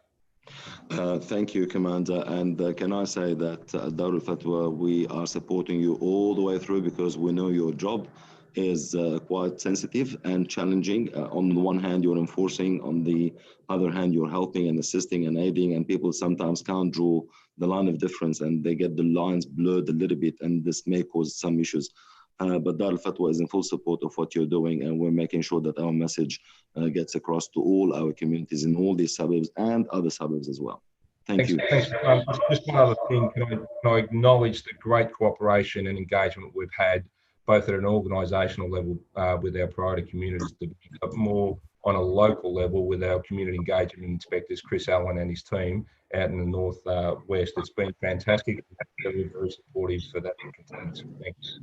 Thank you, Commander. And can I say that at Darulfatwa, we are supporting you all the way through, because we know your job is quite sensitive and challenging. On the one hand, you're enforcing, on the other hand, you're helping and assisting and aiding, and people sometimes can't draw the line of difference and they get the lines blurred a little bit, and this may cause some issues. But Darulfatwa is in full support of what you're doing, and we're making sure that our message gets across to all our communities in all these suburbs and other suburbs as well. Thanks. You. Thanks. Just one other thing, can I acknowledge the great cooperation and engagement we've had both at an organisational level with our priority communities, but more on a local level with our community engagement inspectors, Chris Allen and his team, out in the north west. It's been fantastic. Very, very supportive for that to continue. Thanks.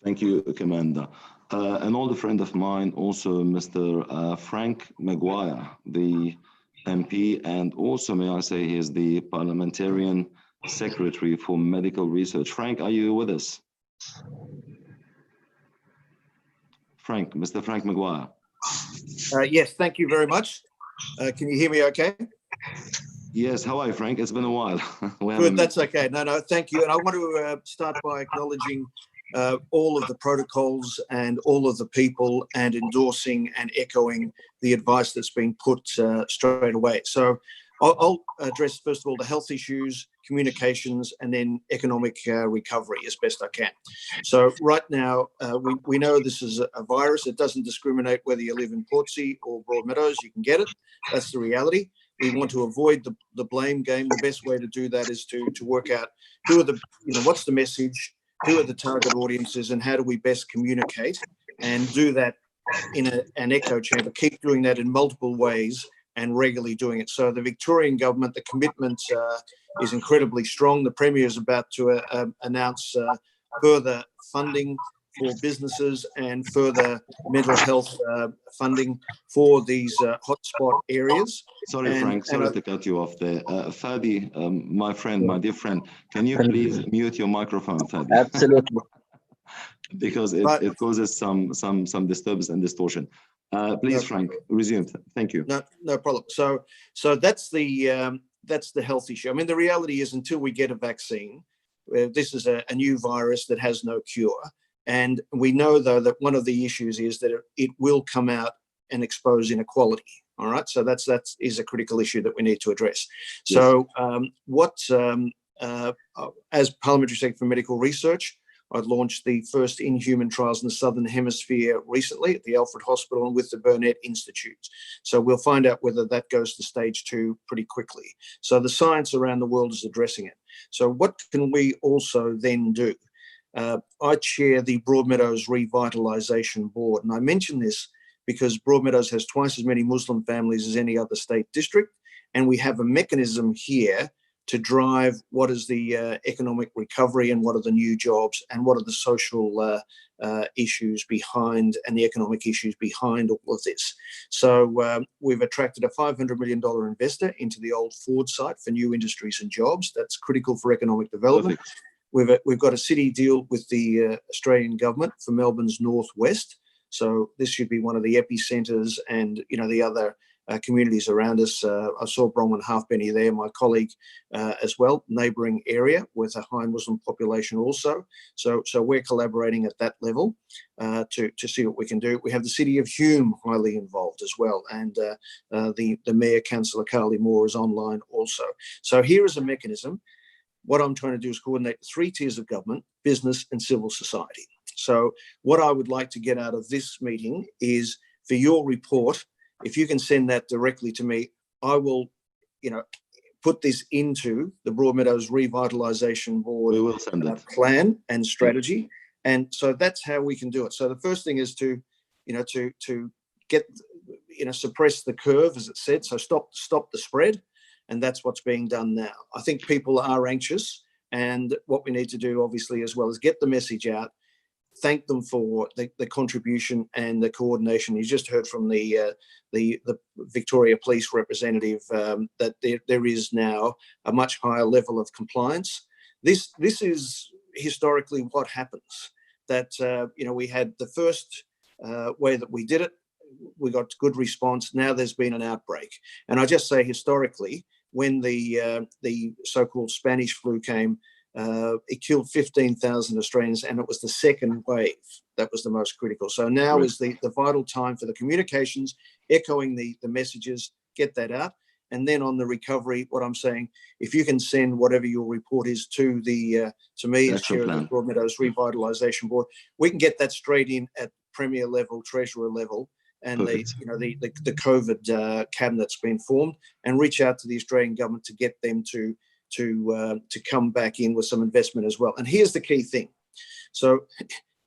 Thank you, Commander. An older friend of mine, also Mr. Frank Maguire, the MP, and also, may I say, he is the Parliamentarian Secretary for Medical Research. Frank, are you with us? Frank, Mr. Frank Maguire. Yes, thank you very much. Can you hear me okay? Yes, how are you, Frank? It's been a while. Good, that's okay. No, thank you. And I want to start by acknowledging all of the protocols and all of the people and endorsing and echoing the advice that's been put straight away. So I'll address, first of all, the health issues, communications, and then economic recovery as best I can. So right now, we know this is a virus. It doesn't discriminate whether you live in Portsea or Broadmeadows. You can get it. That's the reality. We want to avoid the blame game. The best way to do that is to work out who are the, what's the message, who are the target audiences, and how do we best communicate, and do that in an echo chamber. Keep doing that in multiple ways and regularly doing it. So the Victorian government, the commitment is incredibly strong. The Premier is about to announce further funding for businesses and further mental health funding for these hotspot areas. Sorry, Frank, sorry to cut you off there. Fadi, my friend, my dear friend, can you please mute your microphone, Fadi? Absolutely. Because it causes some disturbance and distortion. Please, Frank, resume. Thank you. No problem. So that's the health issue. I mean, the reality is, until we get a vaccine, this is a new virus that has no cure. And we know, though, that one of the issues is that it will come out and expose inequality. All right. So that is a critical issue that we need to address. Yes. So as Parliamentary Secretary for Medical Research, I launched the first in-human trials in the Southern Hemisphere recently at the Alfred Hospital and with the Burnett Institute. So we'll find out whether that goes to stage 2 pretty quickly. So the science around the world is addressing it. So what can we also then do? I chair the Broadmeadows Revitalisation Board, and I mention this because Broadmeadows has twice as many Muslim families as any other state district, and we have a mechanism here to drive what is the economic recovery and what are the new jobs and what are the social issues behind and the economic issues behind all of this. So we've attracted a $500 million investor into the old Ford site for new industries and jobs. That's critical for economic development. Perfect. We've got a city deal with the Australian government for Melbourne's northwest. So this should be one of the epicenters and, the other communities around us. I saw Bronwyn Halfpenny there, my colleague as well, neighbouring area with a high Muslim population also. So we're collaborating at that level to see what we can do. We have the city of Hume highly involved as well. And the Mayor, Councillor Carly Moore, is online also. So here is a mechanism. What I'm trying to do is coordinate 3 tiers of government, business and civil society. So what I would like to get out of this meeting is for your report, if you can send that directly to me, I will, put this into the Broadmeadows Revitalisation Board plan and strategy. And so that's how we can do it. So the first thing is to get, suppress the curve, as it said. So stop the spread. And that's what's being done now. I think people are anxious. And what we need to do, obviously, as well, is get the message out, thank them for the contribution and the coordination. You just heard from the Victoria Police representative that there is now a much higher level of compliance. This is historically what happens. That we had the first way that we did it, we got good response. Now there's been an outbreak, and I just say historically, when the so-called Spanish flu came, it killed 15,000 Australians, and it was the second wave that was the most critical. So now is the vital time for the communications, echoing the messages, get that out. And then on the recovery, what I'm saying, if you can send whatever your report is to me as chair of the Broadmeadows Revitalisation Board, we can get that straight in at Premier level, Treasurer level, and the COVID cabinet's been formed, and reach out to the Australian government to get them to come back in with some investment as well. And here's the key thing. So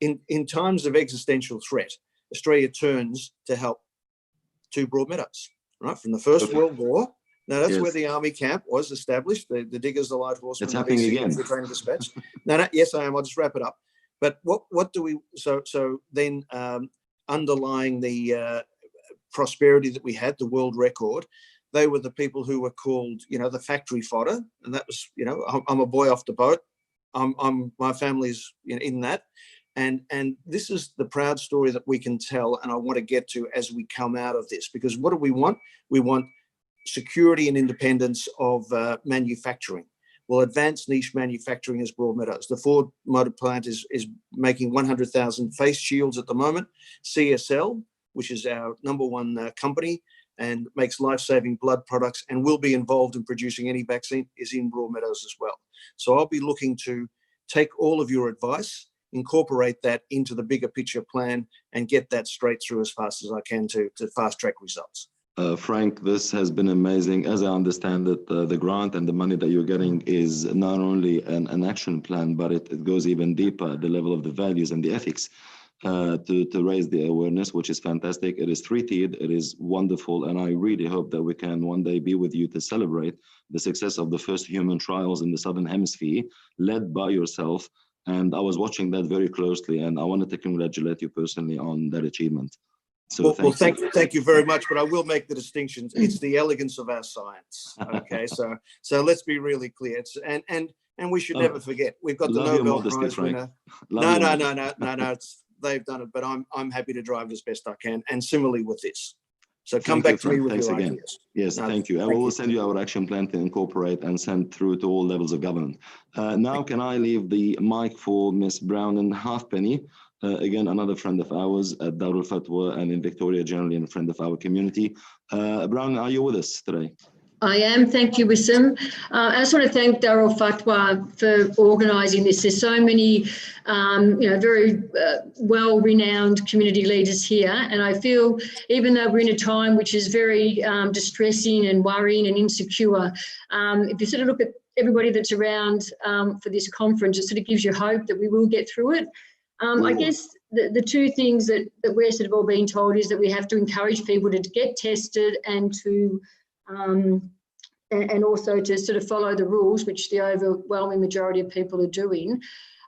in times of existential threat, Australia turns to help to Broadmeadows, right? From the First World War Now that's Yes. where the army camp was established. The Diggers, the Light Horsemen, It's the happening BC, again. the Training Dispatch. No, yes, I am. I'll just wrap it up. But what do we? So then, underlying the prosperity that we had, the world record, they were the people who were called, the factory fodder, and that was, I'm a boy off the boat. My family's in that. And this is the proud story that we can tell, and I want to get to as we come out of this, because what do we want? We want security and independence of manufacturing. Well, advanced niche manufacturing is Broadmeadows. The Ford Motor Plant is making 100,000 face shields at the moment. CSL, which is our #1 company and makes life-saving blood products and will be involved in producing any vaccine, is in Broadmeadows as well. So I'll be looking to take all of your advice, incorporate that into the bigger picture plan, and get that straight through as fast as I can to fast track results. Frank, this has been amazing. As I understand it, the grant and the money that you're getting is not only an action plan, but it goes even deeper at the level of the values and the ethics to raise the awareness, which is fantastic. It is three-tiered, it is wonderful, and I really hope that we can one day be with you to celebrate the success of the first human trials in the Southern Hemisphere, led by yourself. And I was watching that very closely, and I wanted to congratulate you personally on that achievement. So thank you very much, but I will make the distinctions. It's the elegance of our science. Okay, so let's be really clear. And we should never forget, we've got the Nobel Prize winner. No. They've done it, but I'm happy to drive as best I can, and similarly with this. So come back to me with your ideas. Yes, thank you. And we will send you our action plan to incorporate and send through to all levels of government. Now, can I leave the mic for Ms. Brown and Halfpenny? Again, another friend of ours at Darulfatwa and in Victoria generally, and a friend of our community. Brown, are you with us today? I am. Thank you, Wissam. I just want to thank Darulfatwa for organising this. There's so many, very well-renowned community leaders here, and I feel even though we're in a time which is very distressing and worrying and insecure, if you sort of look at everybody that's around for this conference, it sort of gives you hope that we will get through it. I guess the two things that we're sort of all being told is that we have to encourage people to get tested and to and also to sort of follow the rules, which the overwhelming majority of people are doing.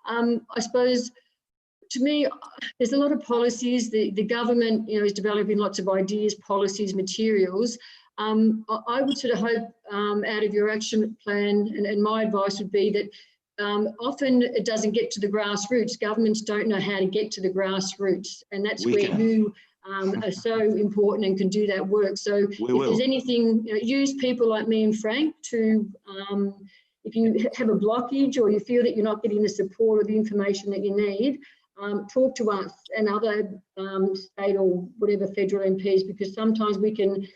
I suppose, to me, there's a lot of policies. The government, is developing lots of ideas, policies, materials. I would sort of hope out of your action plan, and my advice would be that often it doesn't get to the grassroots. Governments don't know how to get to the grassroots, and that's where you are so important and can do that work. So if there's anything, use people like me and Frank to, if you have a blockage or you feel that you're not getting the support or the information that you need, talk to us and other state or whatever federal MPs, because sometimes we can,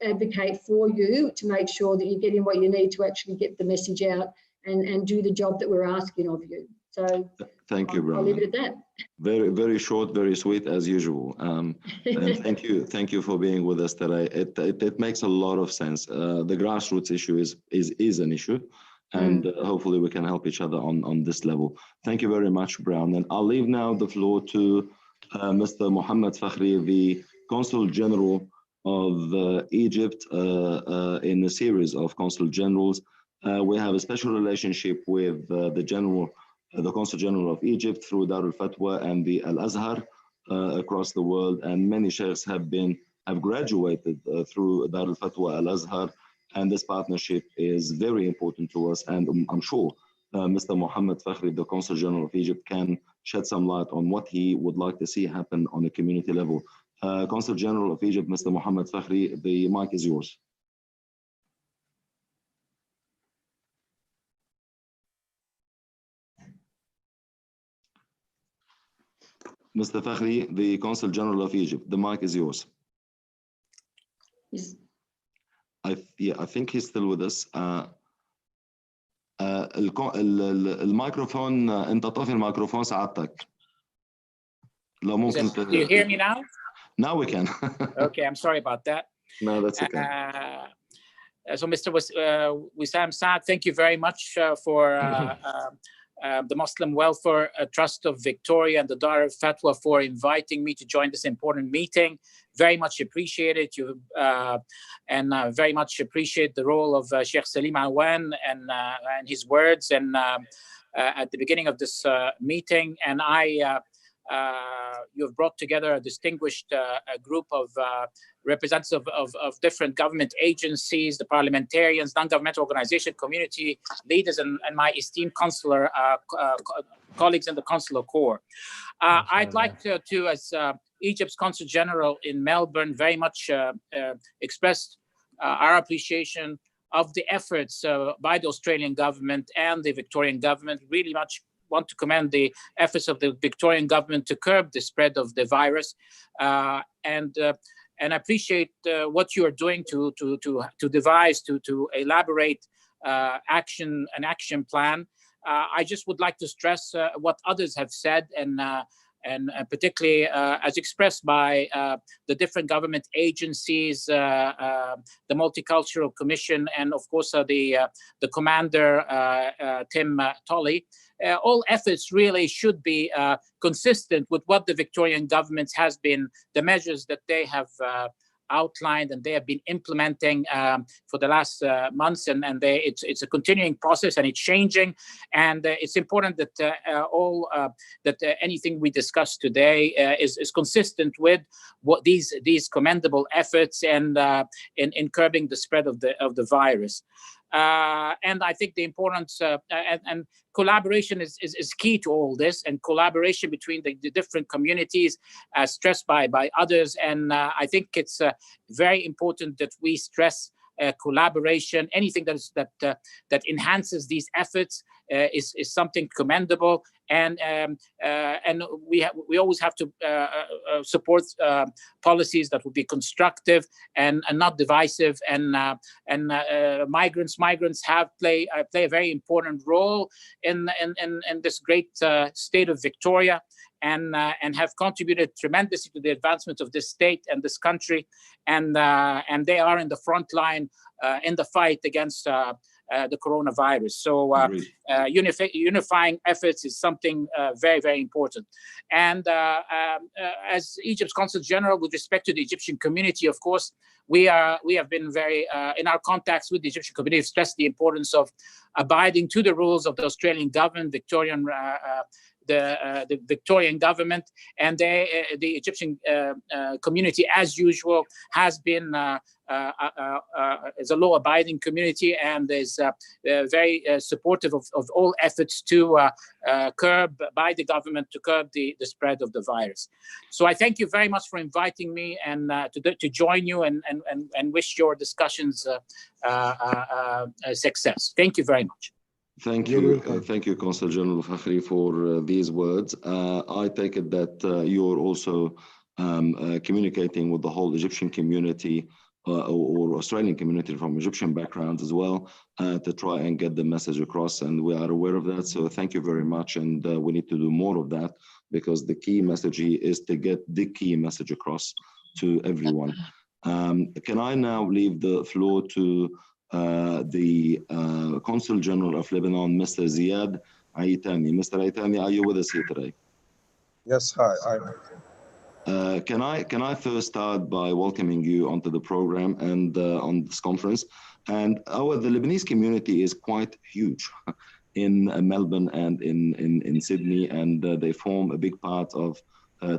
advocate for you to make sure that you're getting what you need to actually get the message out and do the job that we're asking of you. So thank you, Brown. I'll leave it at that. Very, very short, very sweet as usual. And thank you for being with us today. It makes a lot of sense. The grassroots issue is an issue, and hopefully we can help each other on this level. Thank you very much, Brown. And I'll leave now the floor to Mr. Mohammed Fakhri, the Consul General of Egypt, in a series of Consul Generals. We have a special relationship with the Consul General of Egypt through Darulfatwa and the Al-Azhar across the world, and many sheikhs have graduated through Darulfatwa, Al-Azhar, and this partnership is very important to us. And I'm sure Mr. Mohammed Fakhri, the Consul General of Egypt, can shed some light on what he would like to see happen on a community level. Consul General of Egypt, Mr. Mohammed Fakhri, the mic is yours. Mr. Fakhri, the Consul General of Egypt, the mic is yours. I think he's still with us. الميكروفون انت طافي الميكروفون سعادتك. لو ممكن Do you hear me now? Now we can. Okay, I'm sorry about that. No, that's okay. So Mr. Wissam Saad, thank you very much for the Muslim Welfare Trust of Victoria and the Darulfatwa for inviting me to join this important meeting. Very much appreciate it. And very much appreciate the role of Sheikh Salim Awan and his words and at the beginning of this meeting. And you've brought together a distinguished group of representatives of different government agencies, the parliamentarians, non-governmental organization, community leaders, and my esteemed consular colleagues in the consular corps. I'd like to as Egypt's Consul General in Melbourne, very much express our appreciation of the efforts by the Australian government and the Victorian government. Really much want to commend the efforts of the Victorian government to curb the spread of the virus, and I appreciate what you are doing to devise, to elaborate an action plan. I just would like to stress what others have said, and particularly as expressed by the different government agencies, the Multicultural Commission, and of course the commander, Tim Tolley. All efforts really should be consistent with what the Victorian government has been, the measures that they have outlined and they have been implementing for the last months, and it's a continuing process and it's changing, and it's important that anything we discuss today is consistent with what these commendable efforts and in curbing the spread of the virus. And I think the importance and collaboration is key to all this, and collaboration between the different communities, as stressed by others. And I think it's very important that we stress collaboration. Anything that enhances these efforts is something commendable, and we always have to support policies that will be constructive and not divisive. And migrants play a very important role in this great state of Victoria, and have contributed tremendously to the advancement of this state and this country, and they are in the front line in the fight against the coronavirus. So unifying efforts is something very, very important. And as Egypt's Consul General, with respect to the Egyptian community, of course, we have been very, in our contacts with the Egyptian community, stressed the importance of abiding to the rules of the Australian government, the Victorian government, and the Egyptian community, as usual, has been is a law-abiding community, and is very supportive of all efforts to curb by the government to curb the spread of the virus. So I thank you very much for inviting me and to join you and wish your discussions success. Thank you very much. Thank you, Consul General Fakhri, for these words. I take it that you're also communicating with the whole Egyptian community or Australian community from Egyptian background as well, to try and get the message across, and we are aware of that. So thank you very much, and we need to do more of that, because the key message here is to get the key message across to everyone. Can I now leave the floor to the Consul General of Lebanon, Mr. Ziad Aitani. Mr. Aitani, are you with us here today? Yes, hi. Can I first start by welcoming you onto the program and on this conference? And the Lebanese community is quite huge in Melbourne and in Sydney, and they form a big part of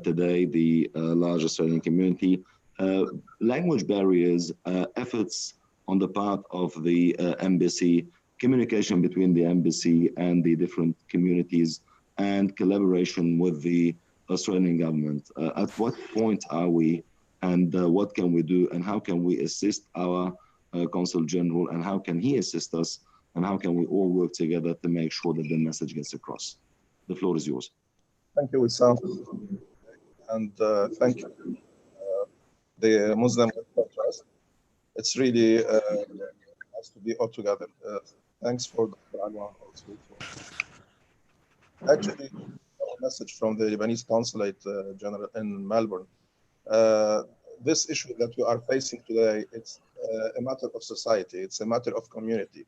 today the large Australian community. Language barriers, efforts on the part of the embassy, communication between the embassy and the different communities, and collaboration with the Australian government. At what point are we, and what can we do, and how can we assist our Consul General, and how can he assist us, and how can we all work together to make sure that the message gets across? The floor is yours. Thank you, Wissam, and thank you, the Muslim Welfare Trust. It's really nice to be all together. Thanks for Dr. Anwar also. Actually, a message from the Lebanese Consulate General in Melbourne. This issue that we are facing today, it's a matter of society. It's a matter of community.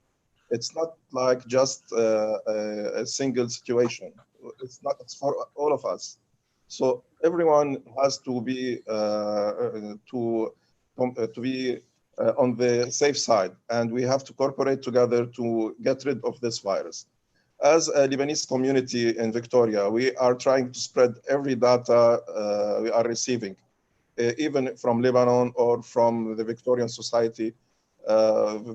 It's not like just a single situation. It's for all of us. So everyone has to be on the safe side, and we have to cooperate together to get rid of this virus. As a Lebanese community in Victoria, we are trying to spread every data we are receiving, even from Lebanon or from the Victorian Society,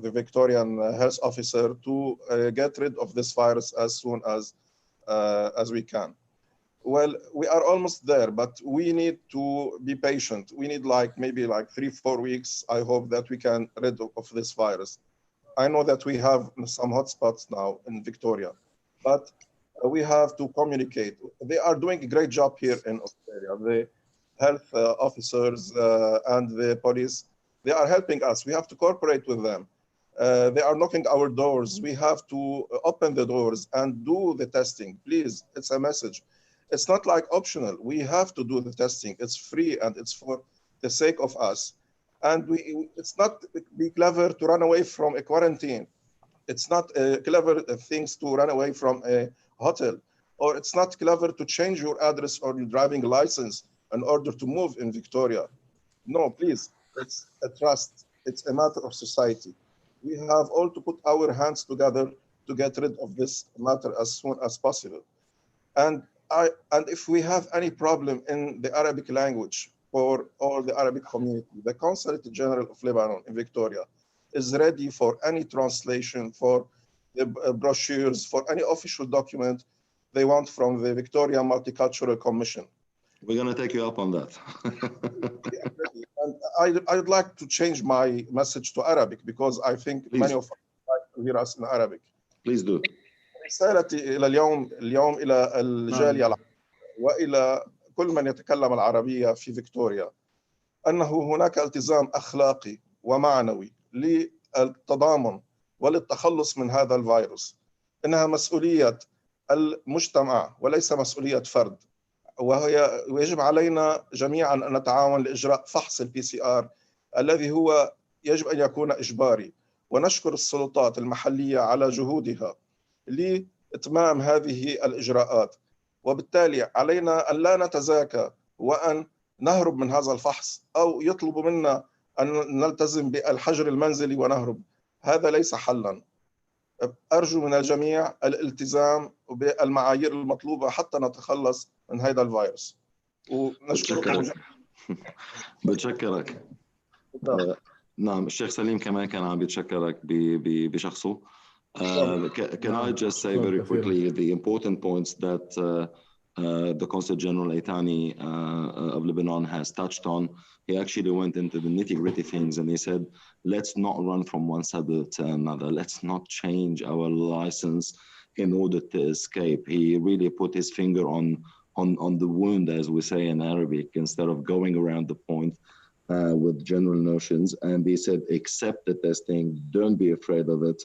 the Victorian health officer, to get rid of this virus as soon as we can. Well, we are almost there, but we need to be patient. We need maybe 3-4 weeks. I hope that we can rid of this virus. I know that we have some hotspots now in Victoria, but we have to communicate. They are doing a great job here in Australia. The health officers and the police, they are helping us. We have to cooperate with them. They are knocking our doors. We have to open the doors and do the testing. Please, it's a message. It's not optional. We have to do the testing. It's free and it's for the sake of us. And it's not be clever to run away from a quarantine. It's not clever things to run away from a hotel, or it's not clever to change your address or your driving license in order to move in Victoria. No, please, it's a trust. It's a matter of society. We have all to put our hands together to get rid of this matter as soon as possible. And if we have any problem in the Arabic language for all the Arabic community, the Consulate General of Lebanon in Victoria is ready for any translation, for the brochures, for any official document they want from the Victorian Multicultural Commission. We're going to take you up on that. And I'd like to change my message to Arabic, because I think many of us like to hear us in Arabic. Please do. رسالتي إلى اليوم إلى الجالية العربية وإلى كل من يتكلم العربية في فيكتوريا، أنه هناك التزام أخلاقي ومعنوي للتضامن وللتخلص من هذا الفيروس. إنها مسؤولية المجتمع وليس مسؤولية فرد، ويجب علينا جميعا أن نتعاون لإجراء فحص الPCR الذي هو يجب أن يكون إجباري. ونشكر السلطات المحلية على جهودها لإتمام هذه الإجراءات، وبالتالي علينا أن لا نتزاكى وأن نهرب من هذا الفحص أو يطلبوا منا أن نلتزم بالحجر المنزلي ونهرب. هذا ليس حلا. أرجو من الجميع الالتزام بالمعايير المطلوبة حتى نتخلص من هذا الفيروس. ونشكرك. بتشكرك. نعم، الشيخ سليم كمان كان عم بيتشكرك بشخصه. Can I just say very quickly the important points that the Consul General Aitani of Lebanon has touched on? He actually went into the nitty-gritty things, and he said, let's not run from one suburb to another. Let's not change our license in order to escape. He really put his finger on the wound, as we say in Arabic, instead of going around the point with general notions. And he said, accept the testing, don't be afraid of it.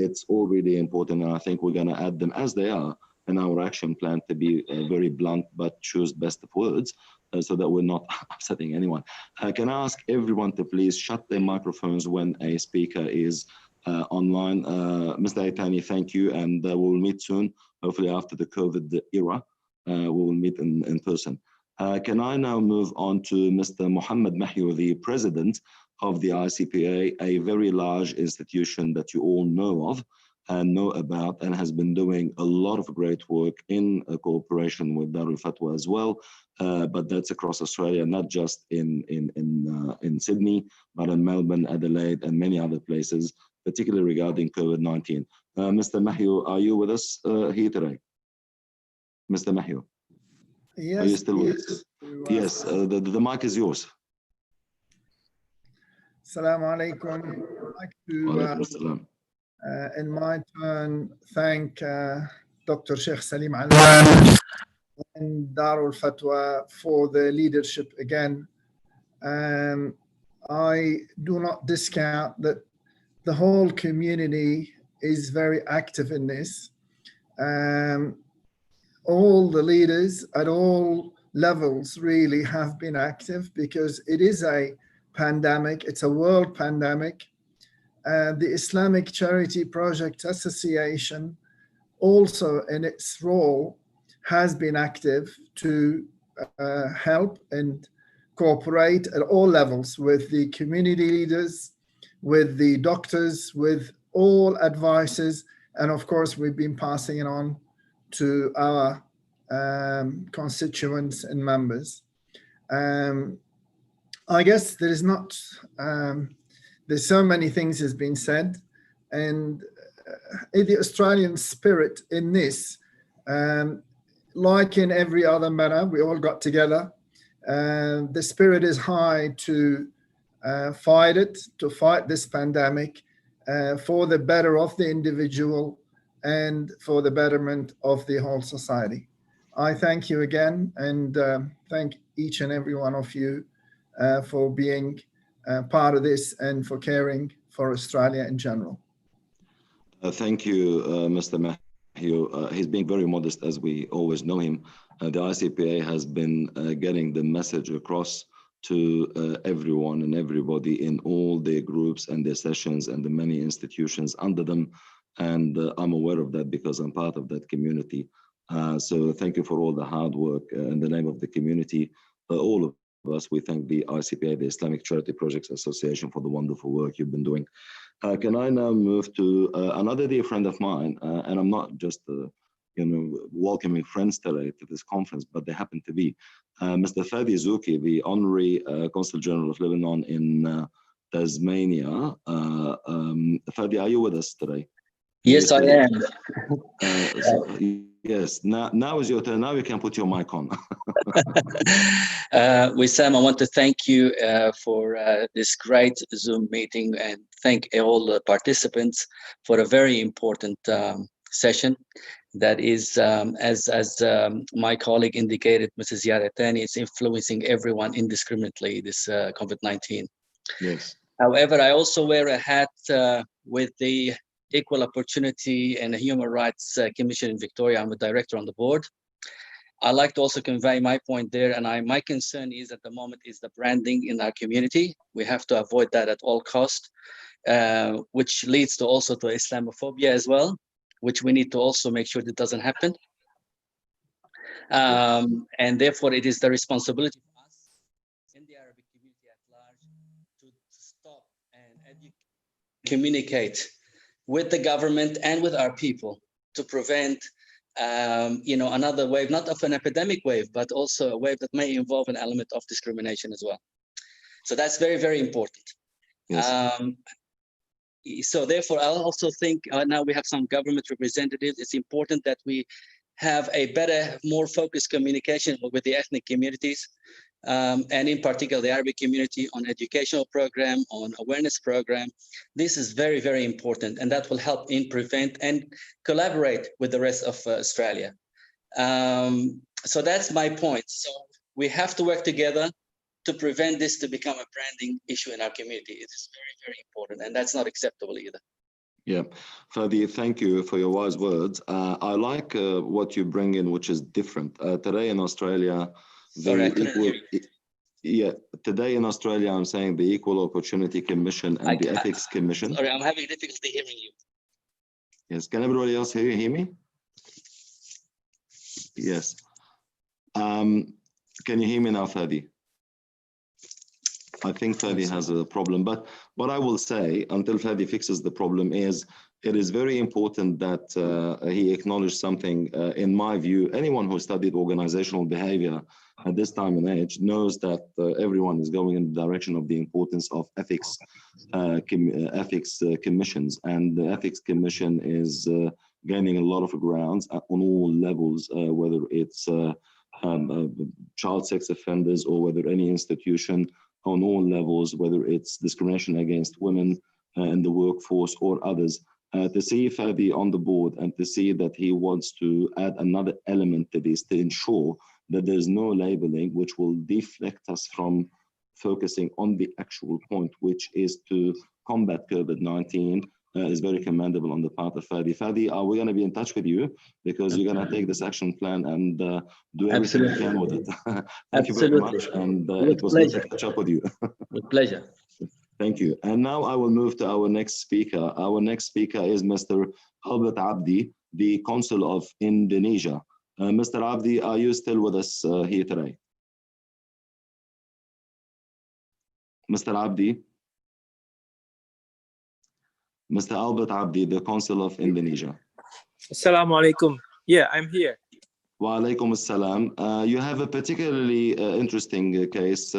It's all really important, and I think we're going to add them as they are in our action plan to be very blunt, but choose best of words so that we're not upsetting anyone. Can I ask everyone to please shut their microphones when a speaker is online? Mr. Aitani, thank you, and we'll meet soon, hopefully after the COVID era. We will meet in person. Can I now move on to Mr. Mohammed Mahyu, the president of the ICPA, a very large institution that you all know of and know about, and has been doing a lot of great work in cooperation with Darulfatwa as well. But that's across Australia, not just in Sydney, but in Melbourne, Adelaide, and many other places, particularly regarding COVID-19. Mr. Mahyu, are you with us here today? Mr. Mahyu? Yes. Are you still with us? Yes, the mic is yours. Assalamu alaikum. I'd like to, in my turn, thank Dr. Sheikh Salim Alwan and Darulfatwa for the leadership again. I do not discount that the whole community is very active in this. All the leaders at all levels really have been active, because it is a pandemic, it's a world pandemic. the Islamic Charity Project Association also in its role has been active to help and cooperate at all levels with the community leaders, with the doctors, with all advices, and of course we've been passing it on to our constituents and members. I guess there is not, there's so many things has been said, and the Australian spirit in this, like in every other matter, we all got together. The spirit is high to fight this pandemic for the better of the individual and for the betterment of the whole society. I thank you again, and thank each and every one of you for being part of this and for caring for Australia in general. Thank you, Mr. Mahio. He's being very modest, as we always know him. The ICPA has been getting the message across to everyone and everybody in all their groups and their sessions and the many institutions under them. And I'm aware of that because I'm part of that community. So thank you for all the hard work in the name of the community. All of us, we thank the ICPA, the Islamic Charity Projects Association, for the wonderful work you've been doing. Can I now move to another dear friend of mine, and I'm not just welcoming friends today to this conference, but they happen to be Mr. Fadi Zouki, the Honorary Consul General of Lebanon in Tasmania. Fadi, are you with us today? Yes, I am. Yes, now is your turn. Now you can put your mic on. Wissam, I want to thank you for this great Zoom meeting, and thank all the participants for a very important session. That is, as my colleague indicated, Mrs. Yaratani, is influencing everyone indiscriminately, this COVID-19. Yes. However, I also wear a hat with the Equal Opportunity and Human Rights Commission in Victoria. I'm a director on the board. I like to also convey my point there, and my concern is at the moment is the branding in our community. We have to avoid that at all costs, which leads to also to Islamophobia as well, which we need to also make sure that doesn't happen. And therefore, it is the responsibility for us in the Arabic community at large to stop and communicate with the government and with our people to prevent another wave, not of an epidemic wave, but also a wave that may involve an element of discrimination as well. So that's very, very important. Yes. So therefore, I also think now we have some government representatives. It's important that we have a better, more focused communication with the ethnic communities, and in particular the Arabic community, on educational program, on awareness program. This is very, very important, and that will help in prevent and collaborate with the rest of Australia. So that's my point. So we have to work together to prevent this to become a branding issue in our community. It is very, very important, and that's not acceptable either. Yeah, Fadi, thank you for your wise words. I like what you bring in, which is different. Today in Australia, today in Australia, I'm saying the Equal Opportunity Commission and the Ethics Commission. Sorry, I'm having difficulty hearing you. Yes, can everybody else hear me? Yes. Can you hear me now, Fadi? I think Fadi has a problem, but what I will say until Fadi fixes the problem is it is very important that he acknowledged something. In my view, anyone who studied organizational behavior at this time and age knows that everyone is going in the direction of the importance of ethics commissions, and the ethics commission is gaining a lot of grounds on all levels, whether it's child sex offenders or whether any institution on all levels, whether it's discrimination against women in the workforce or others. To see Fadi on the board and to see that he wants to add another element to this to ensure that there's no labeling which will deflect us from focusing on the actual point, which is to combat COVID-19, is very commendable on the part of Fadi. Fadi, are we going to be in touch with you? Because you're going to take this action plan and do everything you can with it. Thank you very much. And it was good to catch up with you. With pleasure. Thank you. And now I will move to our next speaker. Our next speaker is Mr. Albert Abdi, the Consul of Indonesia. Mr. Abdi, are you still with us here today? Mr. Abdi? Mr. Albert Abdi, the Consul of Indonesia. Assalamu alaikum. Yeah, I'm here. Wa alaikum assalam. You have a particularly interesting case.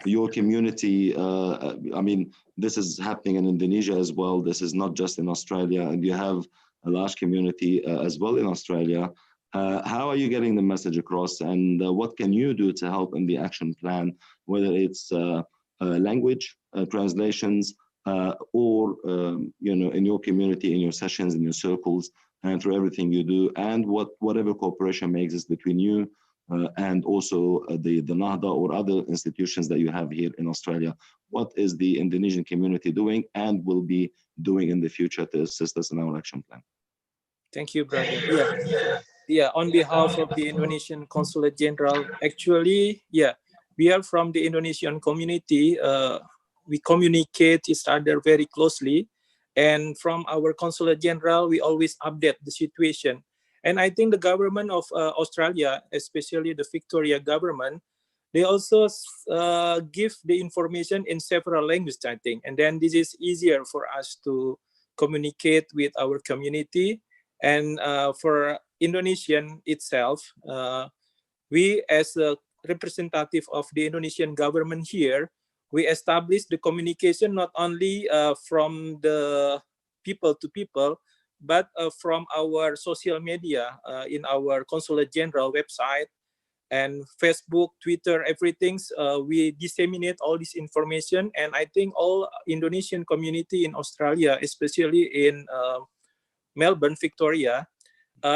Your community, I mean, this is happening in Indonesia as well. This is not just in Australia, and you have a large community as well in Australia. How are you getting the message across, and what can you do to help in the action plan, whether it's language translations or you know, in your community, in your sessions, in your circles, and through everything you do, and whatever cooperation may exist between you and also the Nahda or other institutions that you have here in Australia. What is the Indonesian community doing and will be doing in the future to assist us in our action plan? Thank you, brother. Yeah. On behalf of the Indonesian Consulate General, actually, yeah, we are from the Indonesian community. We communicate each other very closely. And from our Consulate General, we always update the situation. And I think the government of Australia, especially the Victoria government, they also give the information in several languages, I think. And then this is easier for us to communicate with our community. And for Indonesian itself, we as a representative of the Indonesian government here, we establish the communication not only from the people to people, but from our social media in our Consulate General website and Facebook, Twitter, everything. We disseminate all this information. And I think all Indonesian community in Australia, especially in Melbourne, Victoria,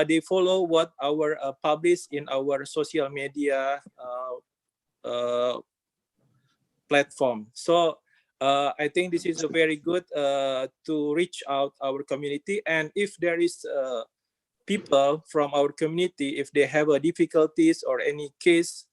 they follow what our published in our social media platform. So I think this is a very good to reach out our community. And if there is people from our community, if they have difficulties or any case,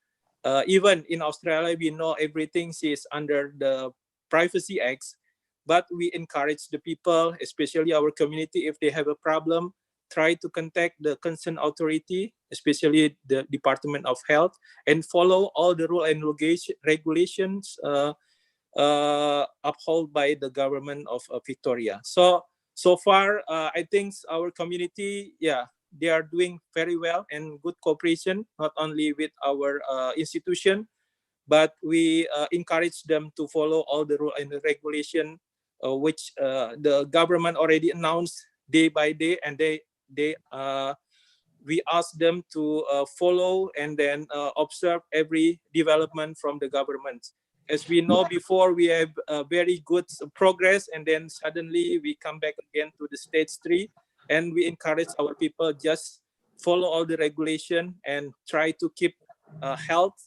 even in Australia, we know everything is under the Privacy Act, but we encourage the people, especially our community, if they have a problem, try to contact the concerned authority, especially the Department of Health, and follow all the rules and regulations upheld by the government of Victoria. So far, I think our community, yeah, they are doing very well and good cooperation, not only with our institution, but we encourage them to follow all the rules and the regulation which the government already announced day by day, and we ask them to follow and then observe every development from the government. As we know before, we have very good progress, and then suddenly we come back again to the stage 3, and we encourage our people just follow all the regulation and try to keep health,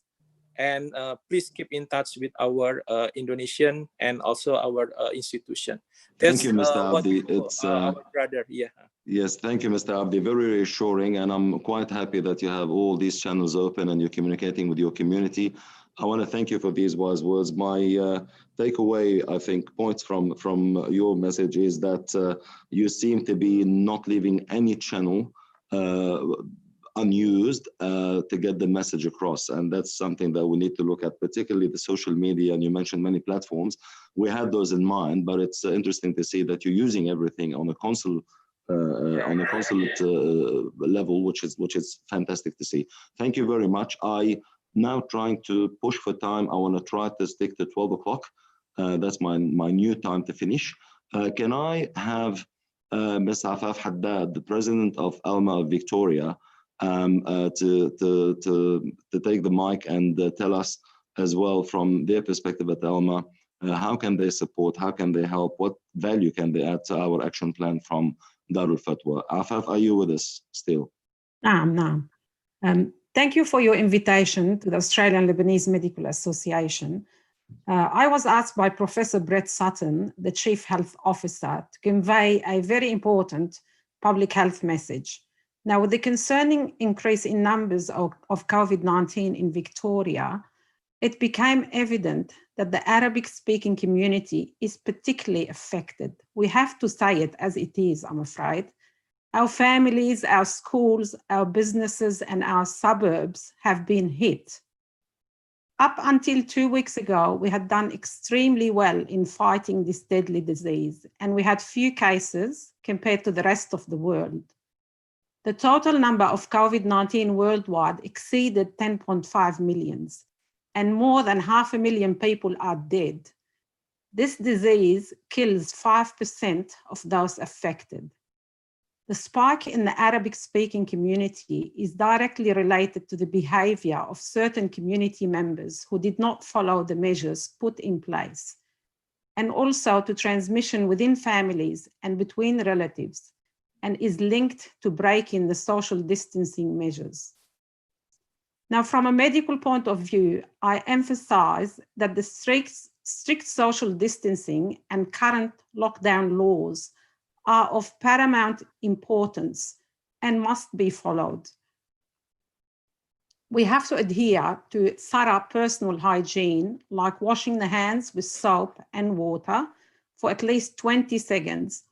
and please keep in touch with our Indonesian and also our institution. Thank you, Mr. Abdi. It's our brother, yeah. Yes, thank you, Mr. Abdi. Very reassuring, and I'm quite happy that you have all these channels open and you're communicating with your community. I want to thank you for these wise words. My takeaway, I think, points from your message is that you seem to be not leaving any channel unused to get the message across, and that's something that we need to look at, particularly the social media. And you mentioned many platforms. We had those in mind, but it's interesting to see that you're using everything on a consulate level, which is fantastic to see. Thank you very much. I now trying to push for time. I want to try to stick to 12 o'clock. That's my new time to finish. Can I have Ms. Afaf Haddad, the president of ALMA of Victoria, to take the mic and tell us as well from their perspective at ALMA, how can they support, how can they help, what value can they add to our action plan from Darulfatwa? Afaf, are you with us still? Naam. Thank you for your invitation to the Australian Lebanese Medical Association. I was asked by Professor Brett Sutton, the Chief Health Officer, to convey a very important public health message. Now, with the concerning increase in numbers of COVID-19 in Victoria, it became evident that the Arabic-speaking community is particularly affected. We have to say it as it is, I'm afraid. Our families, our schools, our businesses, and our suburbs have been hit. Up until 2 weeks ago, we had done extremely well in fighting this deadly disease, and we had few cases compared to the rest of the world. The total number of COVID-19 worldwide exceeded 10.5 million, and more than 500,000 people are dead. This disease kills 5% of those affected. The spike in the Arabic-speaking community is directly related to the behavior of certain community members who did not follow the measures put in place, and also to transmission within families and between relatives, and is linked to breaking the social distancing measures. Now, from a medical point of view, I emphasize that the strict social distancing and current lockdown laws are of paramount importance and must be followed. We have to adhere to thorough personal hygiene, like washing the hands with soap and water for at least 20 seconds,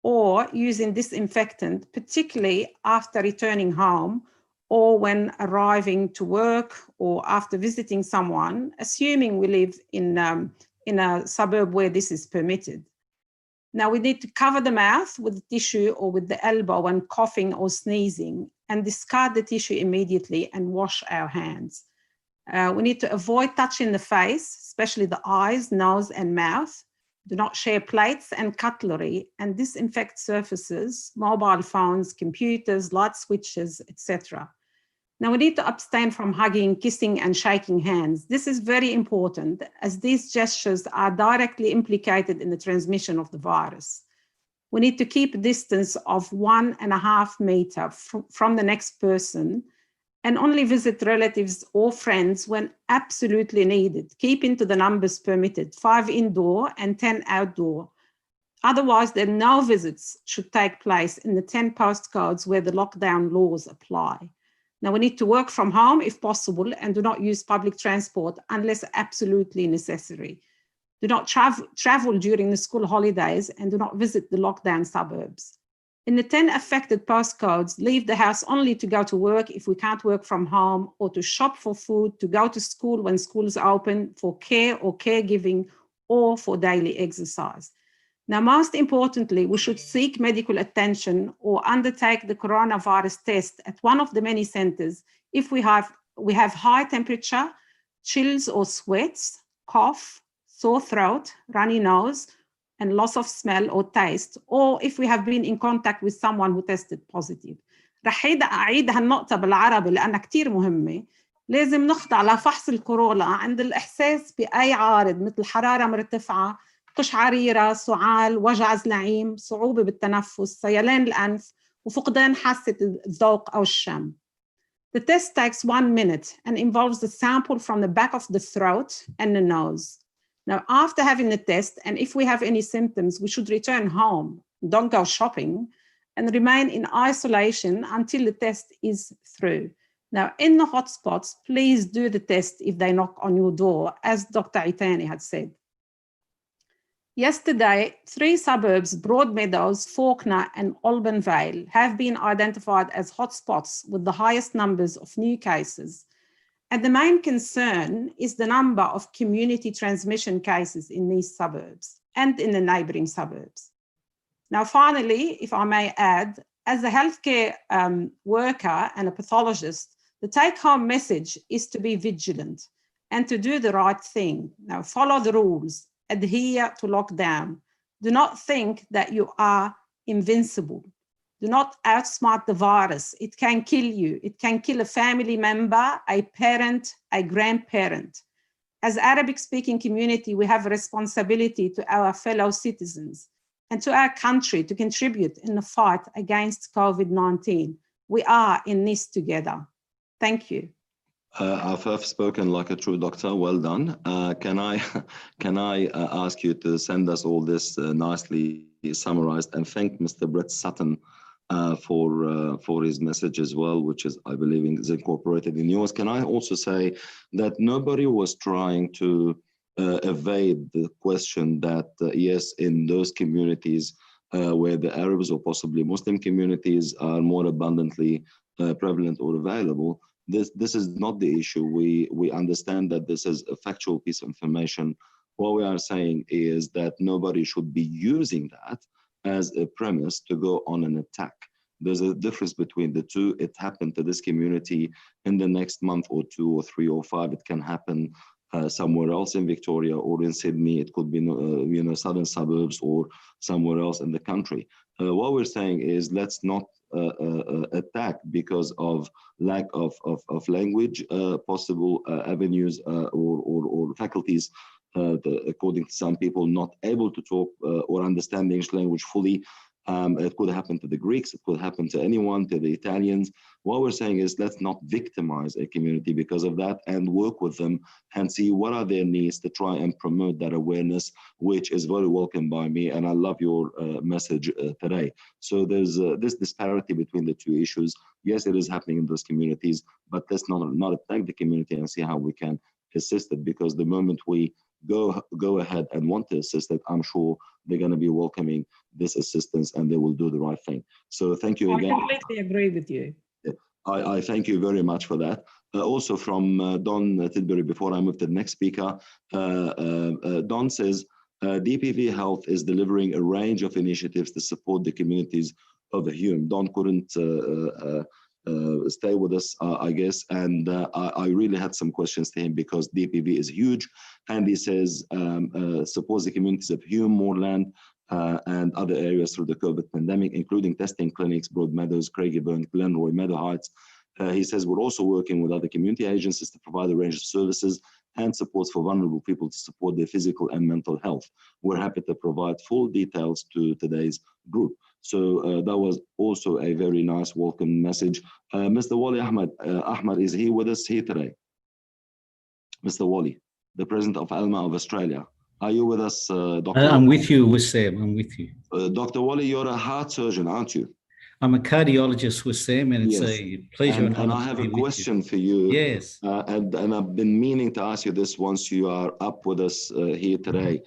or using disinfectant, particularly after returning home or when arriving to work or after visiting someone, assuming we live in a suburb where this is permitted. Now, we need to cover the mouth with the tissue or with the elbow when coughing or sneezing, and discard the tissue immediately and wash our hands. We need to avoid touching the face, especially the eyes, nose, and mouth. Do not share plates and cutlery, and disinfect surfaces, mobile phones, computers, light switches, etc. Now, we need to abstain from hugging, kissing, and shaking hands. This is very important, as these gestures are directly implicated in the transmission of the virus. We need to keep a distance of 1.5 meters from the next person, and only visit relatives or friends when absolutely needed, keeping to the numbers permitted, 5 indoor and 10 outdoor. Otherwise, then no visits should take place in the 10 postcodes where the lockdown laws apply. Now, we need to work from home if possible, and do not use public transport unless absolutely necessary. Do not travel during the school holidays, and do not visit the lockdown suburbs. In the 10 affected postcodes, leave the house only to go to work if we can't work from home, or to shop for food, to go to school when schools open, for care or caregiving, or for daily exercise. Now, most importantly, we should seek medical attention or undertake the coronavirus test at one of the many centers if we have high temperature, chills or sweats, cough, sore throat, runny nose, and loss of smell or taste, or if we have been in contact with someone who tested positive. رح أعيد هالنقطة بالعربي لأنها كتير مهمة. لازم نخضع لفحص الكورونا عند الإحساس بأي عارض مثل حرارة مرتفعة، قشعريرة، سعال، وجع زلعيم، صعوبة بالتنفس، سيلان الأنف، وفقدان حاسة الذوق أو الشم. The test takes 1 minute and involves the sample from the back of the throat and the nose. Now, after having the test, and if we have any symptoms, we should return home, don't go shopping, and remain in isolation until the test is through. Now, in the hotspots, please do the test if they knock on your door, as Dr. Itani had said. Yesterday, 3 suburbs, Broadmeadows, Faulkner, and Alban Vale, have been identified as hotspots with the highest numbers of new cases. And the main concern is the number of community transmission cases in these suburbs and in the neighboring suburbs. Now, finally, if I may add, as a healthcare worker and a pathologist, the take-home message is to be vigilant and to do the right thing. Now, follow the rules, adhere to lockdown. Do not think that you are invincible. Do not outsmart the virus. It can kill you. It can kill a family member, a parent, a grandparent. As Arabic-speaking community, we have a responsibility to our fellow citizens and to our country to contribute in the fight against COVID-19. We are in this together. Thank you. I've spoken like a true doctor. Well done. Can I ask you to send us all this nicely summarized, and thank Mr. Brett Sutton for his message as well, which is, I believe, is incorporated in yours. Can I also say that nobody was trying to evade the question that, yes, in those communities where the Arabs or possibly Muslim communities are more abundantly prevalent or available, this is not the issue. We understand that this is a factual piece of information. What we are saying is that nobody should be using that as a premise to go on an attack. There's a difference between the two. It happened to this community. In the next month or 2 or 3 or 5, it can happen somewhere else in Victoria or in Sydney. It could be southern suburbs or somewhere else in the country. What we're saying is, let's not attack because of lack of language, possible avenues or faculties, according to some people, not able to talk or understand the English language fully. It could happen to the Greeks, it could happen to anyone, to the Italians. What we're saying is, let's not victimize a community because of that, and work with them and see what are their needs to try and promote that awareness, which is very welcome by me. And I love your message today. So there's this disparity between the two issues. Yes, it is happening in those communities, but let's not attack the community and see how we can assist it, because the moment we go ahead and want to assist it, I'm sure they're going to be welcoming this assistance and they will do the right thing. So thank you again. I completely agree with you. I thank you very much for that. Also from Don Tilbury, before I move to the next speaker, Don says, DPV Health is delivering a range of initiatives to support the communities of Hume. Don couldn't stay with us, I guess, and I really had some questions to him because DPV is huge, and he says supports the communities of Hume, Moorland, and other areas through the COVID pandemic, including testing clinics, Broadmeadows, Craigieburn, Glenroy, Meadow Heights. He says we're also working with other community agencies to provide a range of services and supports for vulnerable people to support their physical and mental health. We're happy to provide full details to today's group. So that was also a very nice welcome message. Mr. Wali Ahmed, Ahmed, is he with us here today? Mr. Wali, the president of ALMA of Australia. Are you with us, Dr.? I'm with you, Wissam. I'm with you. Dr. Wali, you're a heart surgeon, aren't you? I'm a cardiologist, Wissam, and it's a pleasure and I have a question for you. Yes. And I've been meaning to ask you this once you are up with us here today.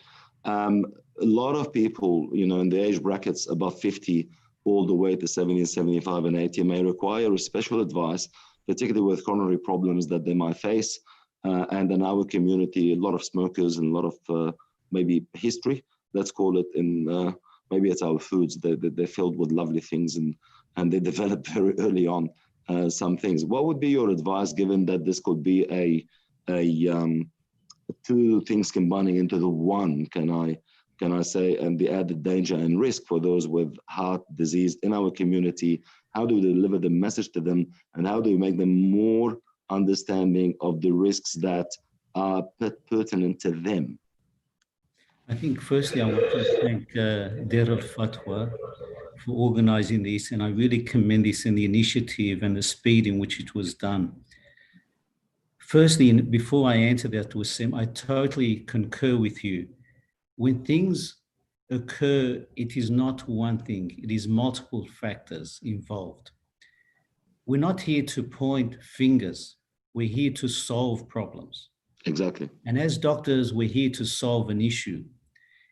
A lot of people, in the age brackets above 50, all the way to 70, 75, and 80 may require special advice, particularly with coronary problems that they might face. And in our community, a lot of smokers and a lot of maybe history, let's call it, in maybe it's our foods, they're filled with lovely things and they develop very early on some things. What would be your advice, given that this could be a two things combining into the one, can I say, and the added danger and risk for those with heart disease in our community? How do we deliver the message to them, and how do we make them more understanding of the risks that are pertinent to them? I think firstly, I want to thank Darulfatwa for organizing this, and I really commend this and the initiative and the speed in which it was done. Firstly, before I answer that, Wasim, I totally concur with you. When things occur, it is not one thing, it is multiple factors involved. We're not here to point fingers, we're here to solve problems. Exactly. And as doctors, we're here to solve an issue.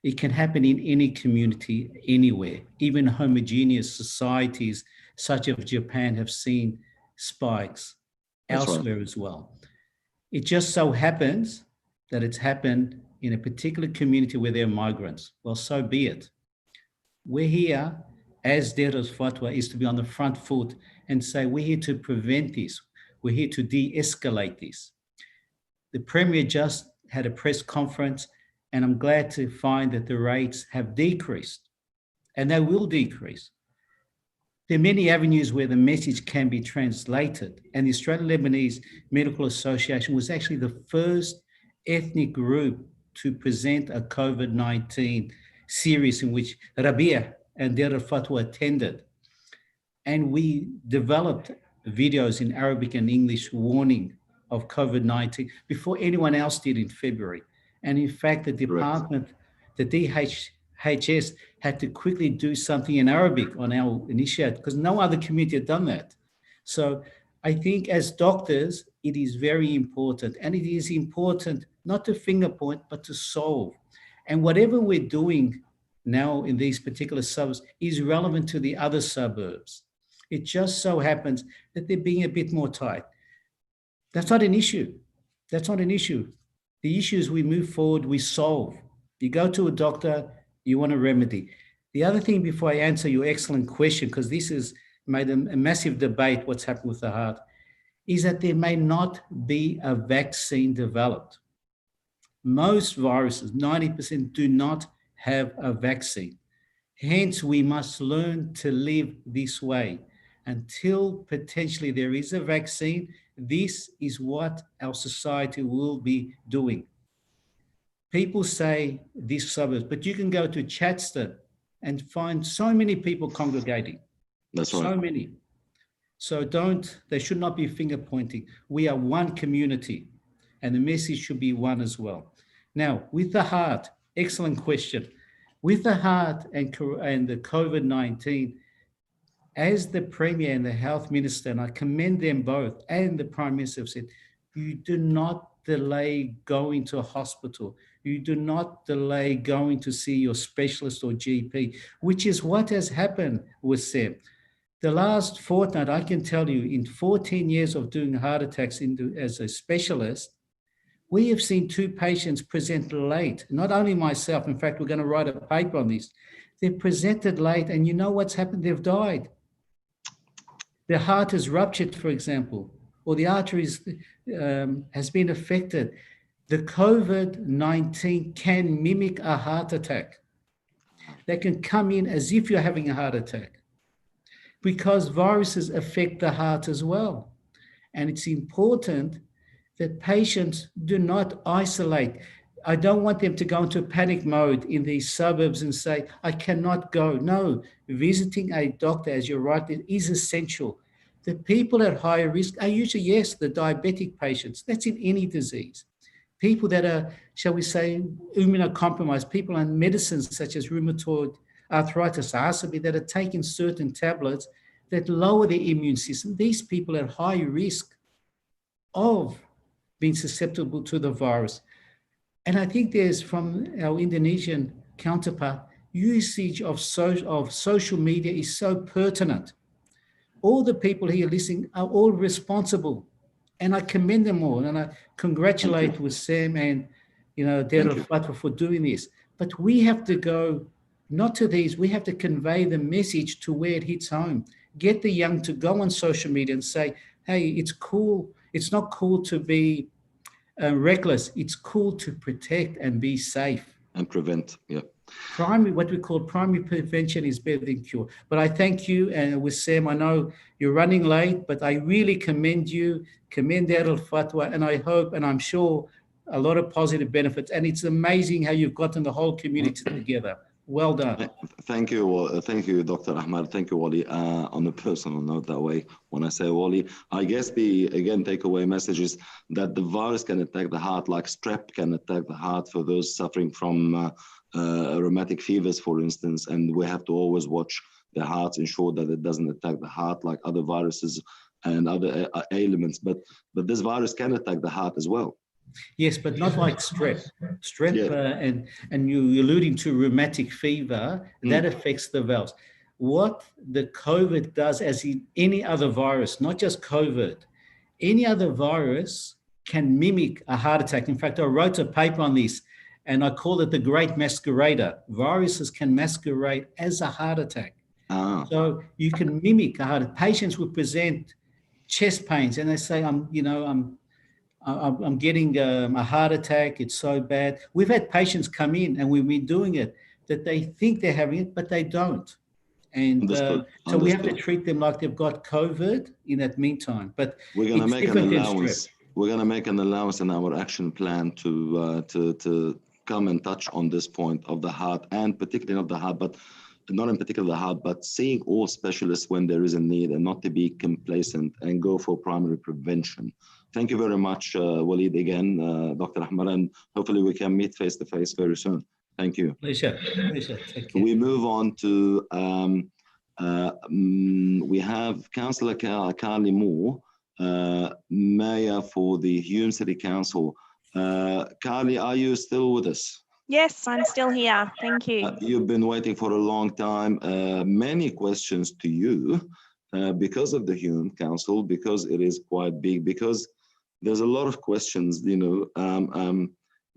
It can happen in any community, anywhere. Even homogeneous societies such as Japan have seen spikes elsewhere as well. It just so happens that it's happened in a particular community where there are migrants. Well, so be it. We're here, as Darulfatwa, is to be on the front foot and say, we're here to prevent this. We're here to de-escalate this. The Premier just had a press conference, and I'm glad to find that the rates have decreased, and they will decrease. There are many avenues where the message can be translated, and the Australian Lebanese Medical Association was actually the first ethnic group to present a COVID-19 series in which Rabia and Darulfatwa attended. And we developed videos in Arabic and English warning of COVID-19 before anyone else did in February. And in fact, the department, the HS had to quickly do something in Arabic on our initiate because no other community had done that. So I think as doctors, it is very important, and it is important not to finger point, but to solve. And whatever we're doing now in these particular suburbs is relevant to the other suburbs. It just so happens that they're being a bit more tight. That's not an issue. That's not an issue. The issue is we move forward, we solve. You go to a doctor, you want a remedy. The other thing before I answer your excellent question, because this has made a massive debate, what's happened with the heart, is that there may not be a vaccine developed. Most viruses, 90%, do not have a vaccine. Hence, we must learn to live this way. Until potentially there is a vaccine, this is what our society will be doing. People say these suburbs, but you can go to Chatster and find so many people congregating. That's right. So many. So they should not be finger pointing. We are one community, and the message should be one as well. Now, with the heart, excellent question. With the heart and the COVID-19, as the Premier and the Health Minister, and I commend them both, and the Prime Minister have said, you do not delay going to a hospital. You do not delay going to see your specialist or GP, which is what has happened with Sam. The last fortnight, I can tell you, in 14 years of doing heart attacks as a specialist, we have seen 2 patients present late. Not only myself, in fact, we're going to write a paper on this. They presented late, and you know what's happened? They've died. Their heart is ruptured, for example, or the arteries has been affected. The COVID-19 can mimic a heart attack. They can come in as if you're having a heart attack because viruses affect the heart as well. And it's important that patients do not isolate. I don't want them to go into panic mode in these suburbs and say, I cannot go. No, visiting a doctor, as you're right, is essential. The people at higher risk are usually, yes, the diabetic patients. That's in any disease. People that are, shall we say, immunocompromised, people on medicines such as rheumatoid arthritis, RSV, that are taking certain tablets that lower the immune system. These people are at high risk of being susceptible to the virus. And I think there's, from our Indonesian counterpart, usage of social media is so pertinent. All the people here listening are all responsible, and I commend them all, and I congratulate with Sam and Darulfatwa for doing this. But we have to go not to these, we have to convey the message to where it hits home. Get the young to go on social media and say, hey, it's cool. It's not cool to be reckless. It's cool to protect and be safe. And prevent, yeah. What we call primary prevention is better than cure. But I thank you, and with Sam, I know you're running late, but I really commend you, commend Darulfatwa, and I hope, and I'm sure, a lot of positive benefits. And it's amazing how you've gotten the whole community together. Well done. Thank you, Dr. Ahmad. Thank you, Wally. On a personal note, that way, when I say Wally, I guess the takeaway message is that the virus can attack the heart, like strep can attack the heart for those suffering from rheumatic fevers, for instance, and we have to always watch the hearts, ensure that it doesn't attack the heart like other viruses and other ailments. But this virus can attack the heart as well. Yes, but not like strep. And you're alluding to rheumatic fever, that affects the valves. What the COVID does, as in any other virus, not just COVID, any other virus can mimic a heart attack. In fact, I wrote a paper on this, and I call it the great masquerader. Viruses can masquerade as a heart attack. So you can mimic a heart attack. Patients will present chest pains, and they say, I'm getting a heart attack. It's so bad. We've had patients come in, and we've been doing it, that they think they're having it, but they don't. And so we have to treat them like they've got COVID in that meantime. But we're going to make an allowance. We're going to make an allowance in our action plan to come and touch on this point of the heart, and particularly of the heart, but not in particular the heart, but seeing all specialists when there is a need, and not to be complacent and go for primary prevention. Thank you very much, Waleed, again, Dr. Ahmad, and hopefully we can meet face to face very soon. Thank you. Pleasure. Take care. We move on to, we have Councillor Carly Moore, Mayor for the Hume City Council. Carly, are you still with us? Yes, I'm still here. Thank you. You've been waiting for a long time. Many questions to you because of the Hume Council, because it is quite big, because there's a lot of questions, you know,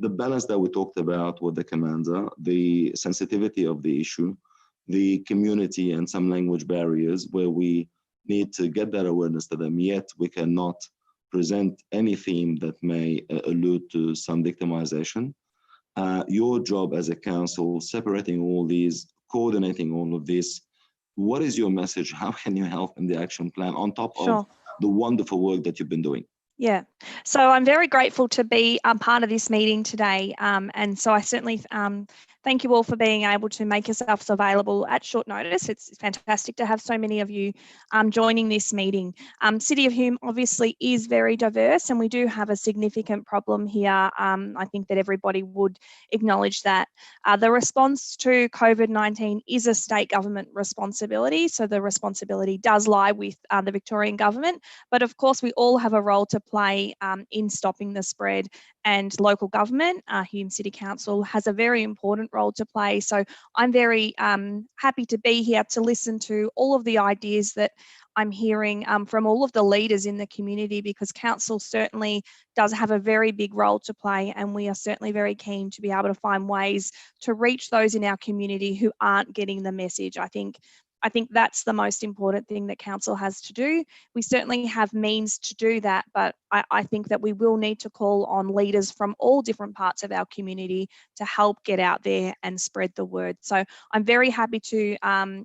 the balance that we talked about with the commander, the sensitivity of the issue, the community and some language barriers where we need to get that awareness to them, yet we cannot present any theme that may allude to some victimization. Your job as a council, separating all these, coordinating all of this, what is your message? How can you help in the action plan on top of the wonderful work that you've been doing? Yeah, so I'm very grateful to be part of this meeting today. And so I certainly thank you all for being able to make yourselves available at short notice. It's fantastic to have so many of you joining this meeting. City of Hume obviously is very diverse, and we do have a significant problem here. I think that everybody would acknowledge that. The response to COVID-19 is a state government responsibility, so the responsibility does lie with the Victorian government, but of course we all have a role to play in stopping the spread, and local government, Hume City Council, has a very important role to play. So I'm very happy to be here to listen to all of the ideas that I'm hearing from all of the leaders in the community, because council certainly does have a very big role to play, and we are certainly very keen to be able to find ways to reach those in our community who aren't getting the message. I think that's the most important thing that council has to do. We certainly have means to do that, but I think that we will need to call on leaders from all different parts of our community to help get out there and spread the word. So I'm very happy to,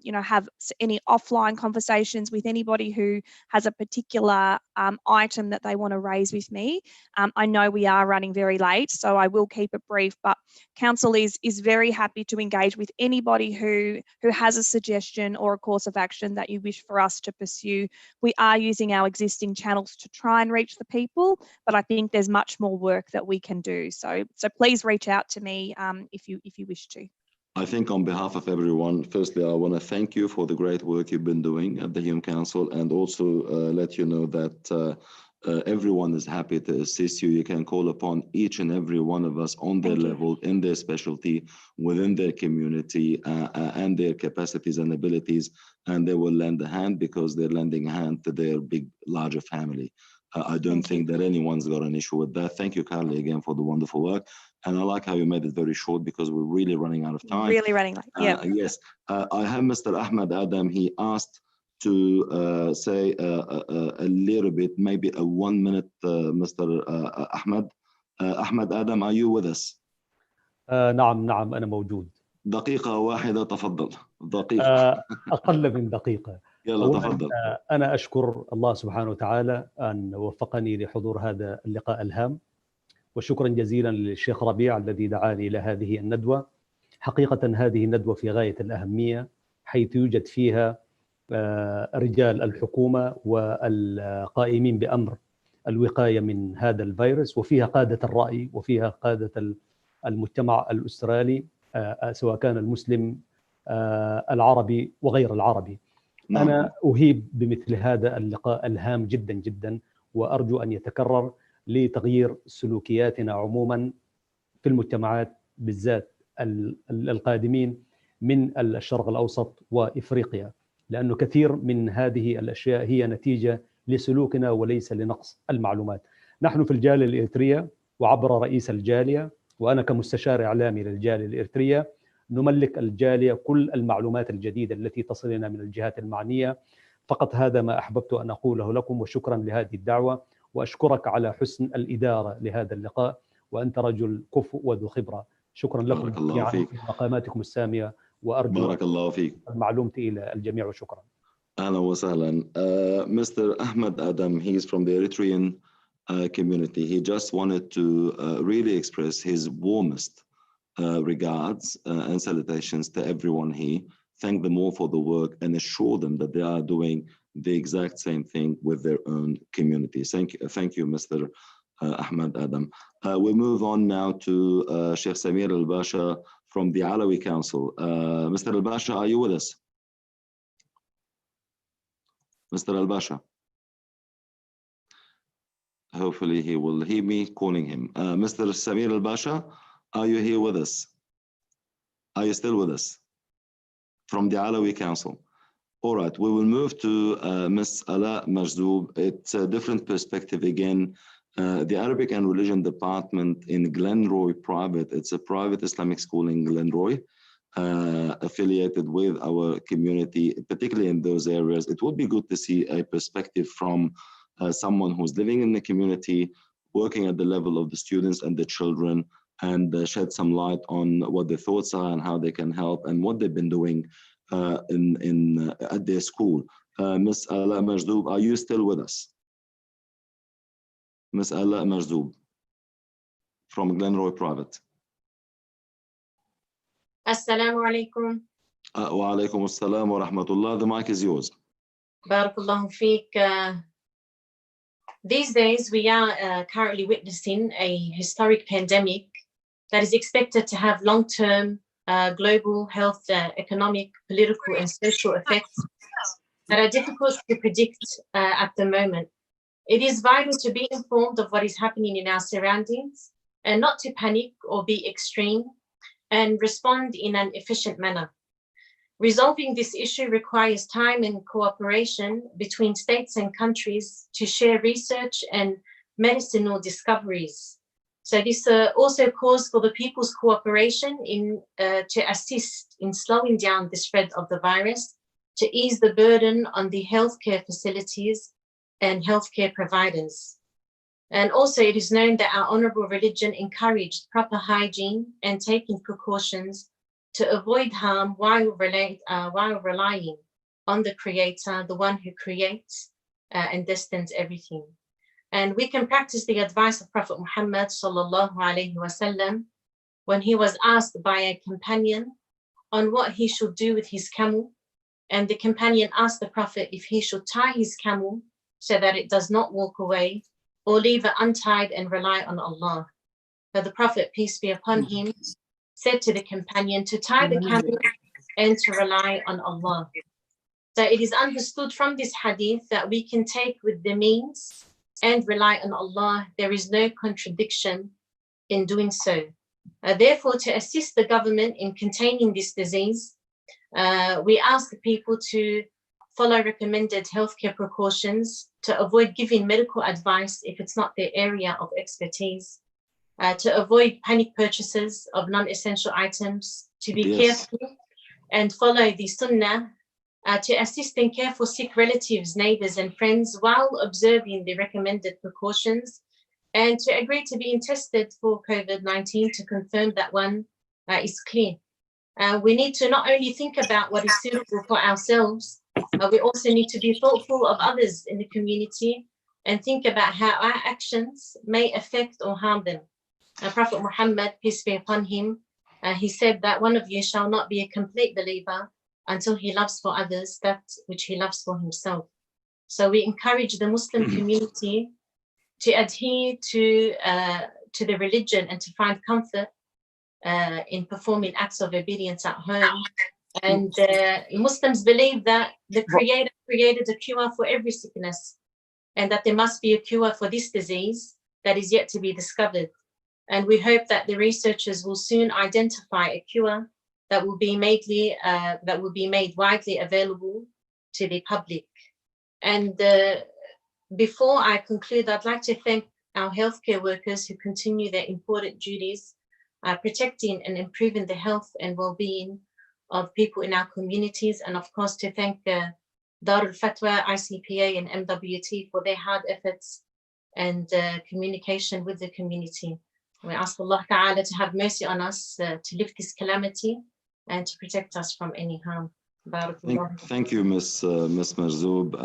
you know, have any offline conversations with anybody who has a particular item that they want to raise with me. I know we are running very late, so I will keep it brief, but council is very happy to engage with anybody who has a suggestion or a course of action that you wish for us to pursue. We are using our existing channels to try and reach the people, but I think there's much more work that we can do. So please reach out to me if you wish to. I think on behalf of everyone, firstly, I want to thank you for the great work you've been doing at the Hume Council, and also let you know that everyone is happy to assist you. You can call upon each and every one of us on their level, in their specialty, within their community, and their capacities and abilities, and they will lend a hand because they're lending a hand to their big, larger family. I don't think that anyone's got an issue with that. Thank you, Carly, again, for the wonderful work. And I like how you made it very short because we're really running out of time. Really running late, yeah. Yes, I have Mr. Ahmed Adam. He asked to say a little bit, maybe a 1 minute, Mr. Ahmed. Ahmed Adam, are you with us? نعم أنا موجود. دقيقة واحدة تفضل. دقيقة. أقل من دقيقة. يلا تفضل. أنا أشكر الله سبحانه وتعالى أن وفقني لحضور هذا اللقاء الهام، وشكرا جزيلا للشيخ ربيع الذي دعاني إلى هذه الندوة. حقيقة هذه الندوة في غاية الأهمية، حيث يوجد فيها رجال الحكومة والقائمين بأمر الوقاية من هذا الفيروس، وفيها قادة الرأي، وفيها قادة المجتمع الأسترالي، سواء كان المسلم العربي وغير العربي. أنا أهيب بمثل هذا اللقاء الهام جدا جدا، وأرجو أن يتكرر لتغيير سلوكياتنا عموما في المجتمعات، بالذات القادمين من الشرق الأوسط وإفريقيا، لأنه كثير من هذه الأشياء هي نتيجة لسلوكنا وليس لنقص المعلومات. نحن في الجالية الإريترية وعبر رئيس الجالية، وأنا كمستشار إعلامي للجالية الإريترية، نملك الجالية كل المعلومات الجديدة التي تصلنا من الجهات المعنية. فقط هذا ما أحببت أن أقوله لكم، وشكرا لهذه الدعوة، وأشكرك على حسن الإدارة لهذا اللقاء، وأنت رجل كفء وذو خبرة. شكرا لكم جميعا في مقاماتكم السامية، وأرجو بارك الله فيك معلومتي إلى الجميع، وشكرا. أهلا وسهلا. Mr. Ahmed Adam, he's from the Eritrean community. He just wanted to really express his warmest regards and salutations to everyone here. Thank them all for the work and assure them that they are doing the exact same thing with their own communities. Thank you, Mr. Ahmed Adam. We move on now to Sheikh Samir Al-Basha from the Alawi Council. Mr. Al-Basha, are you with us? Mr. Al-Basha. Hopefully he will hear me calling him. Mr. Samir Al-Basha, are you here with us? Are you still with us? From the Alawi Council. All right, we will move to Ms. Ala Majdoub. It's a different perspective again. The Arabic and Religion Department in Glenroy Private, it's a private Islamic school in Glenroy, affiliated with our community, particularly in those areas. It would be good to see a perspective from someone who's living in the community, working at the level of the students and the children, and shed some light on what their thoughts are and how they can help and what they've been doing at their school. Ms. Ala Majdoub, are you still with us? Ms. Ala Majdoub from Glenroy Private. Assalamu alaikum. Wa alaikum assalam wa rahmatullah. The mic is yours. Barakallahu feek. These days, we are currently witnessing a historic pandemic that is expected to have long-term global health, economic, political, and social effects that are difficult to predict at the moment. It is vital to be informed of what is happening in our surroundings and not to panic or be extreme and respond in an efficient manner. Resolving this issue requires time and cooperation between states and countries to share research and medicinal discoveries. So this also calls for the people's cooperation to assist in slowing down the spread of the virus, to ease the burden on the healthcare facilities and healthcare providers. And also it is known that our honorable religion encouraged proper hygiene and taking precautions to avoid harm while relying on the Creator, the one who creates and destines everything. And we can practice the advice of Prophet Muhammad sallallahu alaihi wasallam when he was asked by a companion on what he should do with his camel. And the companion asked the Prophet if he should tie his camel so that it does not walk away, or leave it untied and rely on Allah. But the Prophet, peace be upon him, said to the companion to tie the camel and to rely on Allah. So it is understood from this hadith that we can take with the means and rely on Allah. There is no contradiction in doing so. Therefore, to assist the government in containing this disease, we ask the people to follow recommended healthcare precautions, to avoid giving medical advice if it's not their area of expertise, to avoid panic purchases of non-essential items, to be careful and follow the sunnah, to assist and care for sick relatives, neighbors and friends while observing the recommended precautions, and to agree to being tested for COVID-19 to confirm that one is clean. We need to not only think about what is suitable for ourselves, we also need to be thoughtful of others in the community and think about how our actions may affect or harm them. Prophet Muhammad, peace be upon him, he said that one of you shall not be a complete believer until he loves for others that which he loves for himself. So we encourage the Muslim community to adhere to the religion and to find comfort in performing acts of obedience at home. And Muslims believe that the Creator created a cure for every sickness, and that there must be a cure for this disease that is yet to be discovered. And we hope that the researchers will soon identify a cure that will be made widely available to the public. And before I conclude, I'd like to thank our healthcare workers who continue their important duties, protecting and improving the health and well-being of people in our communities, and of course to thank Darulfatwa, ICPA and MWT for their hard efforts and communication with the community. We ask Allah Ta'ala to have mercy on us, to lift this calamity and to protect us from any harm. Thank you, Ms. Majdoub,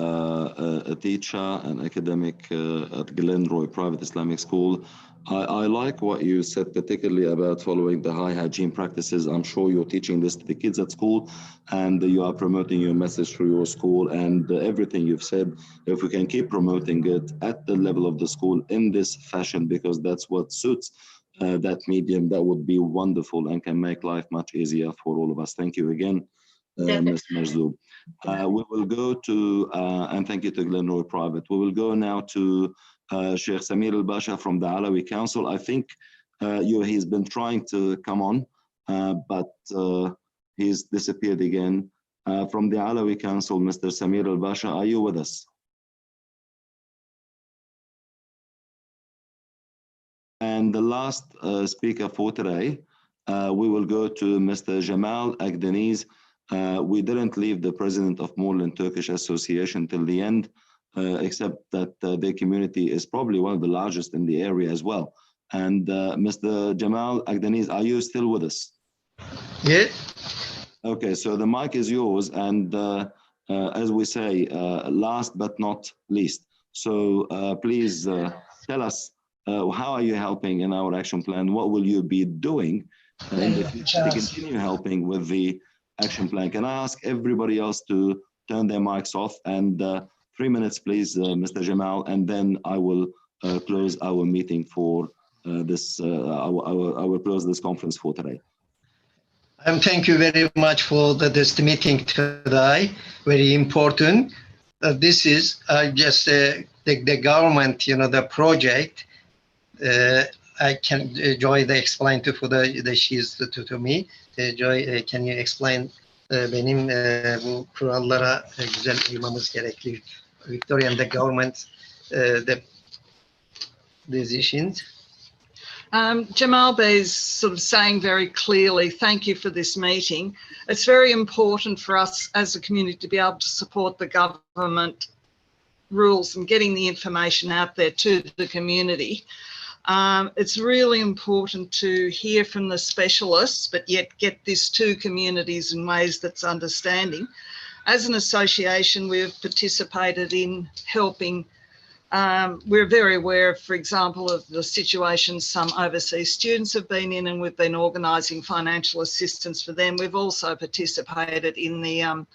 a teacher and academic at Glenroy Private Islamic School. I like what you said, particularly about following the high hygiene practices. I'm sure you're teaching this to the kids at school, and you are promoting your message through your school, and everything you've said, if we can keep promoting it at the level of the school in this fashion, because that's what suits that medium, that would be wonderful and can make life much easier for all of us. Thank you again, Ms. Marzoub. We will go to, and thank you to Glenroy Private. We will go now to Sheikh Samir Al-Basha from the Alawi Council. I think he's been trying to come on, but he's disappeared again. From the Alawi Council, Mr. Samir Al-Basha, are you with us? And the last speaker for today, we will go to Mr. Jamal Agdeniz. We didn't leave the president of Moreland Turkish Association till the end, except that their community is probably one of the largest in the area as well. And Mr. Jamal Agdeniz, are you still with us? Yes. Okay, so the mic is yours. And as we say, last but not least. So please tell us, how are you helping in our action plan? What will you be doing in the future to continue helping with the action plan? Can I ask everybody else to turn their mics off? And 3 minutes, please, Mr. Jamal, and then I will close our meeting for this. I will close this conference for today. Thank you very much for this meeting today. Very important. This is just the government, the project. I can Joy explain to me. Joy, can you explain benim bu kurallara güzel uymamız gerekli. Victorian the government the decisions. Jamal Bey's sort of saying very clearly, thank you for this meeting. It's very important for us as a community to be able to support the government rules and getting the information out there to the community. It's really important to hear from the specialists, but yet get this to communities in ways that's understanding. As an association, we've participated in helping. We're very aware, for example, of the situations some overseas students have been in, and we've been organising financial assistance for them. We've also participated in the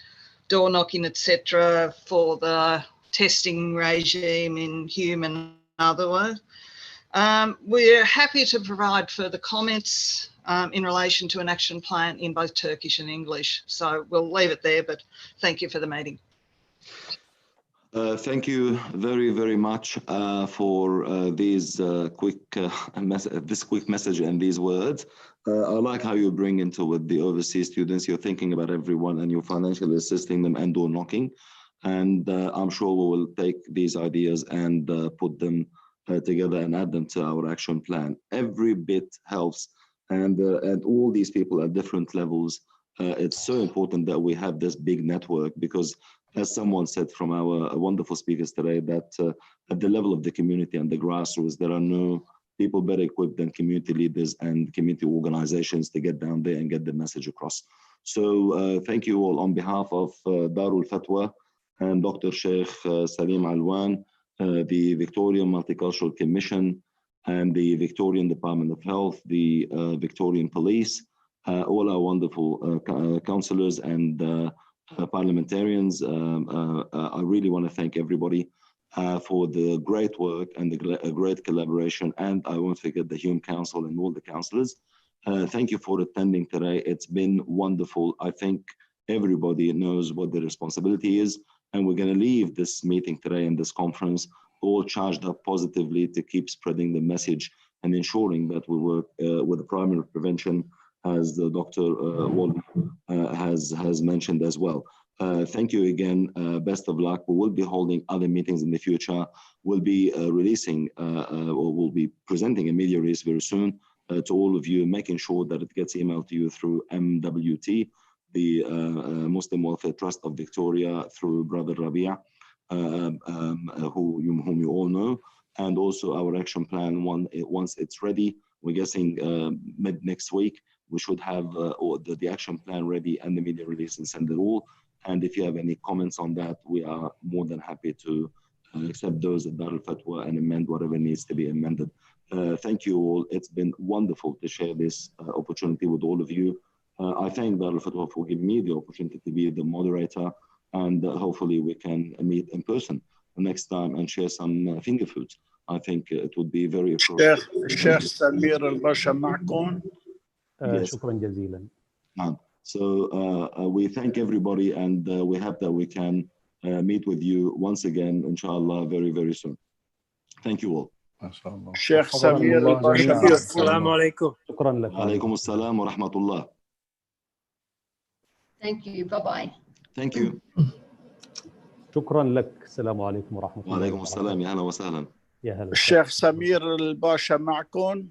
door knocking, etc., for the testing regime in Hume and otherwise. We're happy to provide further comments in relation to an action plan in both Turkish and English. So we'll leave it there, but thank you for the meeting. Thank you very, very much for this quick message and these words. I like how you bring into with the overseas students. You're thinking about everyone and you're financially assisting them and door knocking. And I'm sure we will take these ideas and put them together and add them to our action plan. Every bit helps, and all these people at different levels. It's so important that we have this big network, because as someone said from our wonderful speakers today, that at the level of the community and the grassroots, there are no people better equipped than community leaders and community organizations to get down there and get the message across. So thank you all on behalf of Darulfatwa and Dr. Sheikh Salim Alwan, the Victorian Multicultural Commission, and the Victorian Department of Health, the Victorian Police, all our wonderful councillors and parliamentarians. I really want to thank everybody for the great work and the great collaboration, and I won't forget the Hume Council and all the councillors. Thank you for attending today. It's been wonderful. I think everybody knows what the responsibility is, and we're going to leave this meeting today and this conference all charged up positively to keep spreading the message and ensuring that we work with the primary prevention, as the Dr. Walden has mentioned as well. Thank you again. Best of luck. We will be holding other meetings in the future. We'll be releasing or we'll be presenting a media release very soon to all of you, making sure that it gets emailed to you through MWT, the Muslim Welfare Trust of Victoria, through Brother Rabia, whom you all know, and also our action plan. Once it's ready, we're guessing mid next week, we should have the action plan ready and the media release and send it all. And if you have any comments on that, we are more than happy to accept those at Darulfatwa and amend whatever needs to be amended. Thank you all. It's been wonderful to share this opportunity with all of you. I thank Darulfatwa for giving me the opportunity to be the moderator, and hopefully we can meet in person next time and share some finger foods. I think it would be very الشيخ سمير الباشا معكم. شكرا جزيلا. So we thank everybody, and we hope that we can meet with you once again, inshallah, very, very soon. Thank you all. الشيخ سمير الباشا. السلام عليكم. شكرا لك. عليكم السلام ورحمة الله. Thank you. Bye-bye. Thank you. شكرا لك. السلام عليكم ورحمة الله. وعليكم السلام. يا هلا وسهلا. يا هلا. الشيخ سمير الباشا معكم.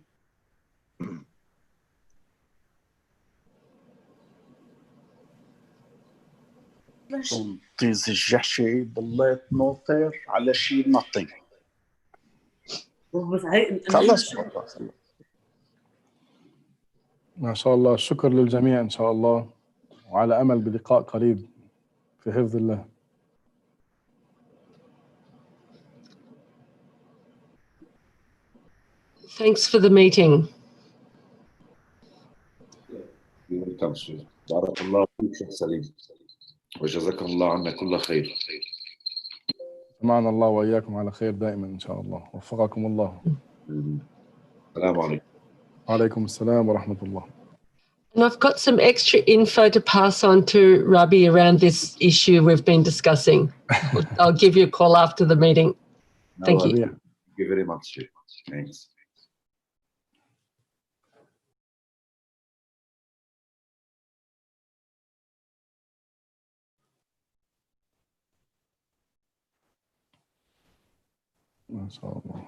طيز الجحشي ضليت نوطر على شيء نطي. خلص. ما شاء الله. الشكر للجميع إن شاء الله، وعلى أمل بلقاء قريب في حفظ الله. Thanks for the meeting. بارك الله فيك شيخ سليم وجزاك الله عنا كل خير. سمعنا الله وإياكم على خير دائما إن شاء الله. وفقكم الله. السلام عليكم. وعليكم السلام ورحمة الله. And I've got some extra info to pass on to Rabi around this issue we've been discussing. I'll give you a call after the meeting. Thank you. Thank you very much. Thanks. ما شاء الله.